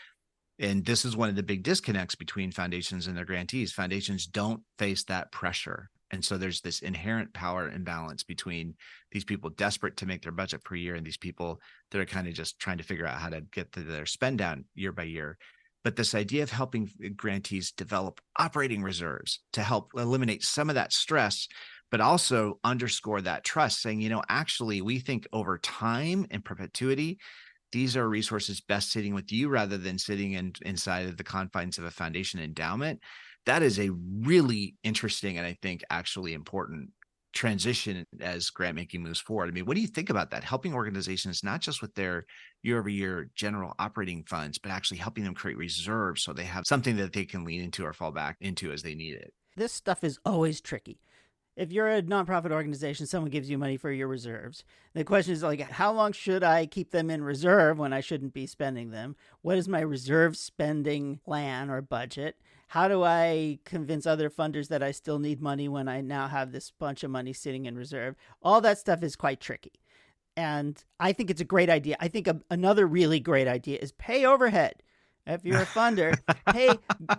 Speaker 1: this is one of the big disconnects between foundations and their grantees. Foundations don't face that pressure. And so there's this inherent power imbalance between these people desperate to make their budget per year and these people that are kind of just trying to figure out how to get to their spend down year by year. But this idea of helping grantees develop operating reserves to help eliminate some of that stress, but also underscore that trust, saying, actually, we think over time and perpetuity, these are resources best sitting with you rather than sitting inside of the confines of a foundation endowment. That is a really interesting and I think actually important transition as grant making moves forward. I mean, what do you think about that? Helping organizations, not just with their year-over-year general operating funds, but actually helping them create reserves so they have something that they can lean into or fall back into as they need it.
Speaker 2: This stuff is always tricky. If you're a nonprofit organization, someone gives you money for your reserves. The question is like, how long should I keep them in reserve when I shouldn't be spending them? What is my reserve spending plan or budget? How do I convince other funders that I still need money when I now have this bunch of money sitting in reserve? All that stuff is quite tricky. And I think it's a great idea. I think another really great idea is pay overhead. If you're a funder, pay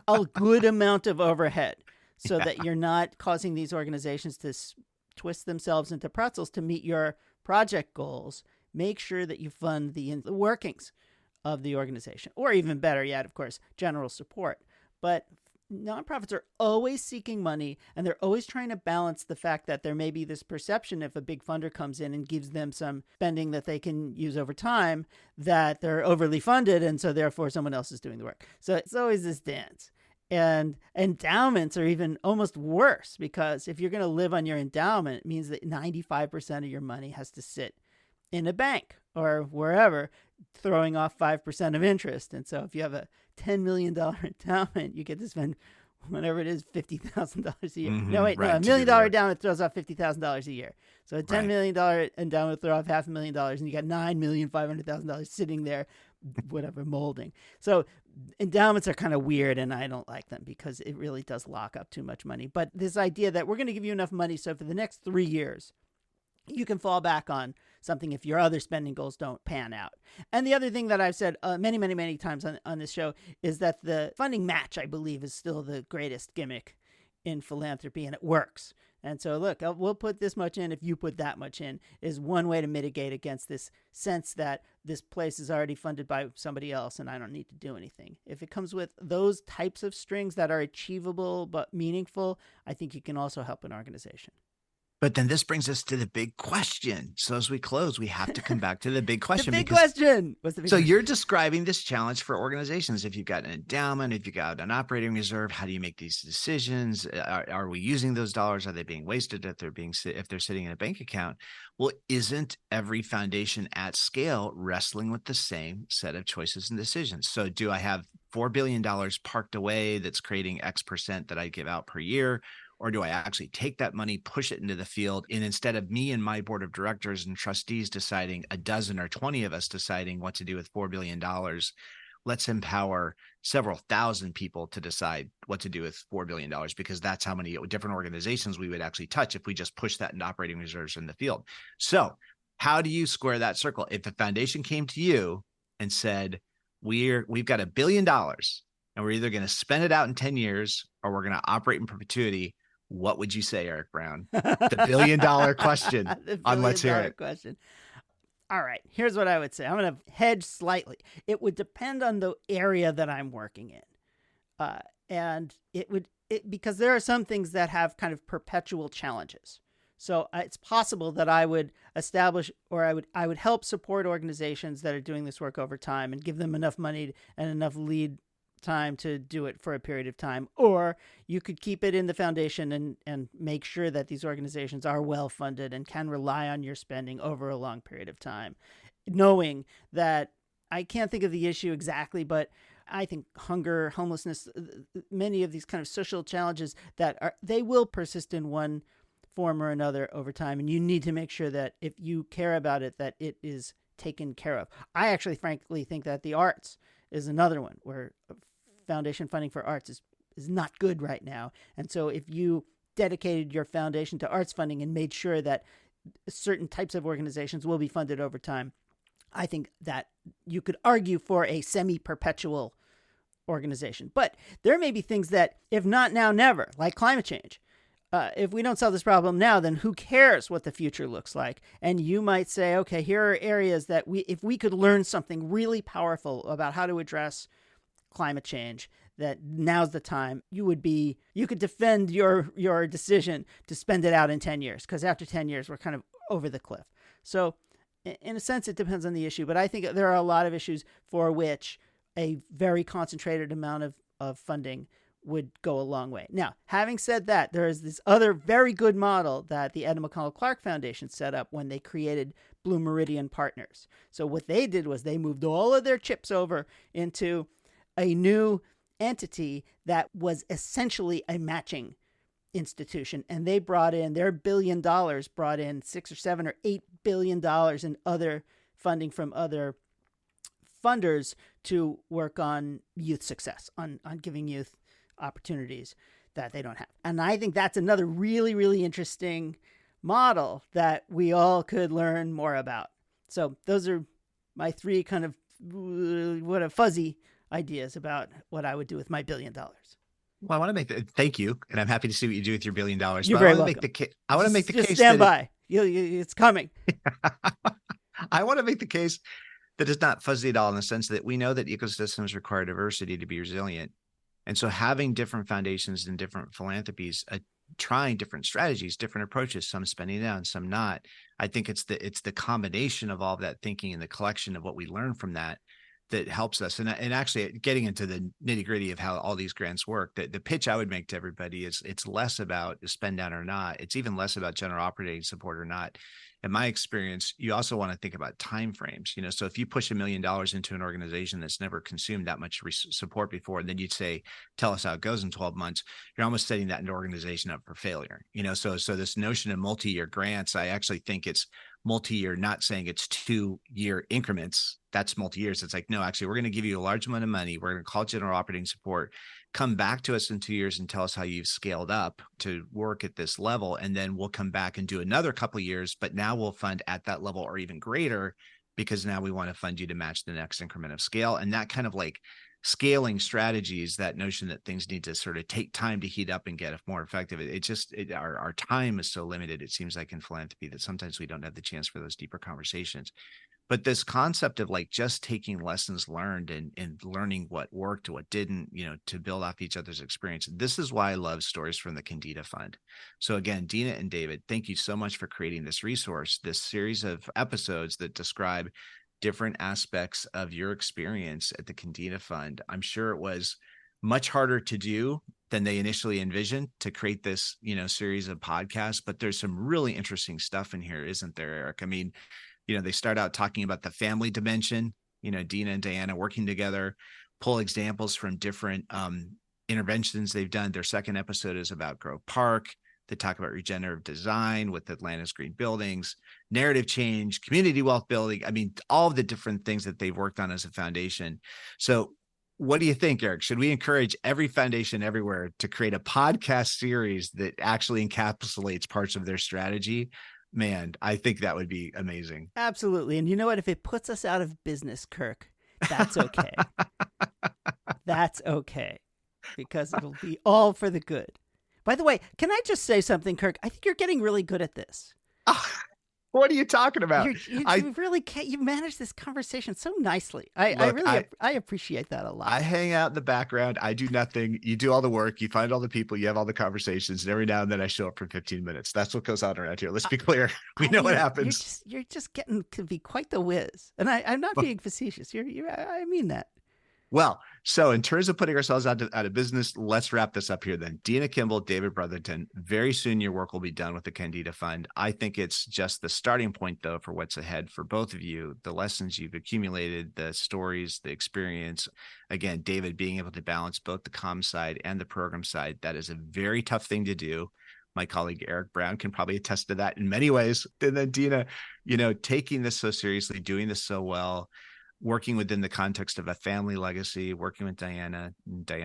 Speaker 2: a good amount of overhead. So that you're not causing these organizations to twist themselves into pretzels to meet your project goals. Make sure that you fund the workings of the organization, or even better yet, of course, general support. But nonprofits are always seeking money, and they're always trying to balance the fact that there may be this perception if a big funder comes in and gives them some spending that they can use over time, that they're overly funded, and so therefore someone else is doing the work. So it's always this dance. And endowments are even almost worse, because if you're going to live on your endowment, it means that 95% of your money has to sit in a bank or wherever, throwing off 5% of interest. And so if you have a $10 million endowment, you get to spend whatever it is, $50,000 a year.
Speaker 1: Mm-hmm,
Speaker 2: No,
Speaker 1: right,
Speaker 2: $1 million endowment throws off $50,000 a year. So a $10 million endowment throws off $500,000, and you got $9,500,000 sitting there, whatever, molding. So endowments are kind of weird, and I don't like them because it really does lock up too much money. But this idea that we're going to give you enough money so for the next 3 years, you can fall back on something if your other spending goals don't pan out. And the other thing that I've said many, many, many times on this show is that the funding match, I believe, is still the greatest gimmick in philanthropy, and it works. And so, look, we'll put this much in if you put that much in, is one way to mitigate against this sense that this place is already funded by somebody else and I don't need to do anything. If it comes with those types of strings that are achievable but meaningful, I think you can also help an organization.
Speaker 1: But then this brings us to the big question. So as we close, we have to come back to the big question.
Speaker 2: The big question. What's the big question?
Speaker 1: You're describing this challenge for organizations. If you've got an endowment, if you've got an operating reserve, how do you make these decisions? Are we using those dollars? Are they being wasted if they're sitting in a bank account? Well, isn't every foundation at scale wrestling with the same set of choices and decisions? So do I have $4 billion parked away that's creating X percent that I give out per year? Or do I actually take that money, push it into the field, and instead of me and my board of directors and trustees deciding, a dozen or 20 of us deciding what to do with $4 billion, let's empower several thousand people to decide what to do with $4 billion, because that's how many different organizations we would actually touch if we just push that into operating reserves in the field. So how do you square that circle? If the foundation came to you and said, we've got $1 billion and we're either going to spend it out in 10 years or we're going to operate in perpetuity, what would you say, Eric Brown? The $1 billion question. Let's hear it.
Speaker 2: Question. All right, here's what I would say. I'm going to hedge slightly. It would depend on the area that I'm working in. And because there are some things that have kind of perpetual challenges. So it's possible that I would establish, or I would help support organizations that are doing this work over time and give them enough money and enough lead time to do it for a period of time. Or you could keep it in the foundation and make sure that these organizations are well funded and can rely on your spending over a long period of time, knowing that I can't think of the issue exactly, but I think hunger, homelessness, many of these kind of social challenges they will persist in one form or another over time. And you need to make sure that if you care about it, that it is taken care of. I actually frankly think that the arts is another one where foundation funding for arts is not good right now. And so if you dedicated your foundation to arts funding and made sure that certain types of organizations will be funded over time, I think that you could argue for a semi-perpetual organization. But there may be things that, if not now, never, like climate change. If we don't solve this problem now, then who cares what the future looks like? And you might say, okay, here are areas that if we could learn something really powerful about how to address climate change, that now's the time. You could defend your decision to spend it out in 10 years, because after 10 years, we're kind of over the cliff. So in a sense, it depends on the issue, but I think there are a lot of issues for which a very concentrated amount of funding would go a long way. Now, having said that, there is this other very good model that the Ed McConnell Clark Foundation set up when they created Blue Meridian Partners. So what they did was they moved all of their chips over into a new entity that was essentially a matching institution. And they brought in their $1 billion, brought in $6 or $7 or $8 billion in other funding from other funders to work on youth success, on giving youth opportunities that they don't have. And I think that's another really, really interesting model that we all could learn more about. So those are my three kind of fuzzy ideas about what I would do with my $1 billion.
Speaker 1: Well, I want to thank you, and I'm happy to see what you do with your $1 billion.
Speaker 2: You're very welcome.
Speaker 1: I want to make the case.
Speaker 2: Just stand by. It's coming.
Speaker 1: I want to make the case that it's not fuzzy at all, in the sense that we know that ecosystems require diversity to be resilient. And so having different foundations and different philanthropies, trying different strategies, different approaches, some spending down, some not. I think it's the combination of all of that thinking and the collection of what we learn from that helps us. And actually getting into the nitty gritty of how all these grants work, the pitch I would make to everybody is it's less about spend down or not. It's even less about general operating support or not. In my experience, you also want to think about timeframes. So if you push $1 million into an organization that's never consumed that much support before, and then you'd say, tell us how it goes in 12 months, you're almost setting that organization up for failure. So this notion of multi-year grants, I actually think it's multi-year, not saying it's 2-year increments. That's multi-years. It's like, no, actually, we're going to give you a large amount of money. We're going to call it general operating support. Come back to us in 2 years and tell us how you've scaled up to work at this level. And then we'll come back and do another couple of years, but now we'll fund at that level or even greater, because now we want to fund you to match the next increment of scale. And that kind of like scaling strategies, that notion that things need to sort of take time to heat up and get more effective. Our time is so limited, it seems like, in philanthropy, that sometimes we don't have the chance for those deeper conversations. But this concept of like just taking lessons learned and learning what worked, what didn't, to build off each other's experience. This is why I love stories from the Kendeda Fund. So again, Dena and David, thank you so much for creating this resource, this series of episodes that describe different aspects of your experience at the Kendeda Fund. I'm sure it was much harder to do than they initially envisioned to create this, series of podcasts, but there's some really interesting stuff in here, isn't there, Eric? I mean, they start out talking about the family dimension, Dena and Diana working together, pull examples from different interventions they've done. Their second episode is about Grove Park. They talk about regenerative design with Atlanta's green buildings, narrative change, community wealth building. I mean, all of the different things that they've worked on as a foundation. So what do you think, Eric? Should we encourage every foundation everywhere to create a podcast series that actually encapsulates parts of their strategy? Man, I think that would be amazing.
Speaker 2: Absolutely. And you know what? If it puts us out of business, Kirk, that's okay. That's okay. Because it'll be all for the good. By the way, can I just say something, Kirk? I think you're getting really good at this.
Speaker 1: What are you talking about?
Speaker 2: You really can't. You managed this conversation so nicely. I appreciate that a lot.
Speaker 1: I hang out in the background. I do nothing. You do all the work. You find all the people. You have all the conversations. And every now and then I show up for 15 minutes. That's what goes on around here. Let's be clear. We know what happens.
Speaker 2: You're just getting to be quite the whiz. And I'm not being facetious. I mean that.
Speaker 1: Well, so in terms of putting ourselves out of business, let's wrap this up here then. Dena Kimball, David Brotherton, very soon your work will be done with the Kendeda Fund. I think it's just the starting point, though, for what's ahead for both of you, the lessons you've accumulated, the stories, the experience. Again, David being able to balance both the comm side and the program side, that is a very tough thing to do. My colleague Eric Brown can probably attest to that in many ways. And then Dena, taking this so seriously, doing this so well, working within the context of a family legacy, working with Dena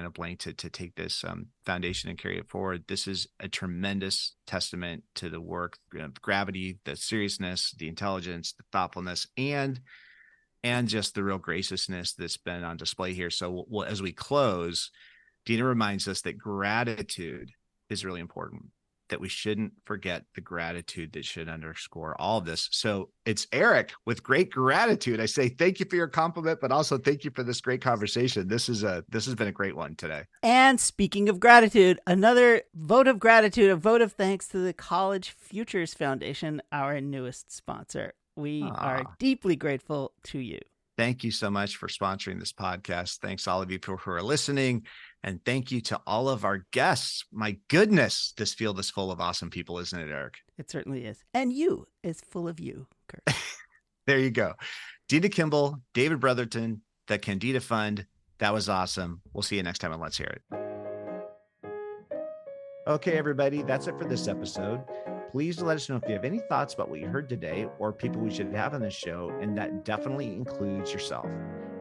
Speaker 1: Blank to take this foundation and carry it forward. This is a tremendous testament to the work, gravity, the seriousness, the intelligence, the thoughtfulness, and just the real graciousness that's been on display here. So as we close, Dena reminds us that gratitude is really important, that we shouldn't forget the gratitude that should underscore all of this. So it's Eric with great gratitude. I say thank you for your compliment, but also thank you for this great conversation. This has been a great one today.
Speaker 2: And speaking of gratitude, another vote of gratitude, a vote of thanks to the College Futures Foundation, our newest sponsor. We are deeply grateful to you.
Speaker 1: Thank you so much for sponsoring this podcast. Thanks all of you who are listening. And thank you to all of our guests. My goodness, this field is full of awesome people, isn't it, Eric?
Speaker 2: It certainly is. And you is full of you, Kirk.
Speaker 1: There you go. Dena Kimball, David Brotherton, the Kendeda Fund. That was awesome. We'll see you next time on Let's Hear It. Okay, everybody, that's it for this episode. Please let us know if you have any thoughts about what you heard today or people we should have on this show, and that definitely includes yourself.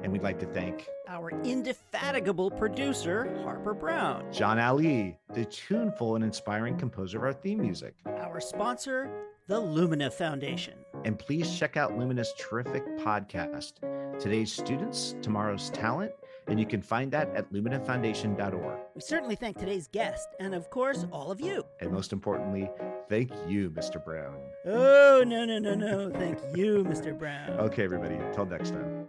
Speaker 1: And we'd like to thank
Speaker 2: our indefatigable producer, Harper Brown,
Speaker 1: John Ali, the tuneful and inspiring composer of our theme music,
Speaker 2: our sponsor, the Lumina Foundation.
Speaker 1: And please check out Lumina's terrific podcast, Today's Students, Tomorrow's Talent, and you can find that at luminafoundation.org.
Speaker 2: We certainly thank today's guest and, of course, all of you.
Speaker 1: And most importantly, thank you, Mr. Brown.
Speaker 2: Oh, no. Thank you, Mr. Brown.
Speaker 1: Okay, everybody. Until next time.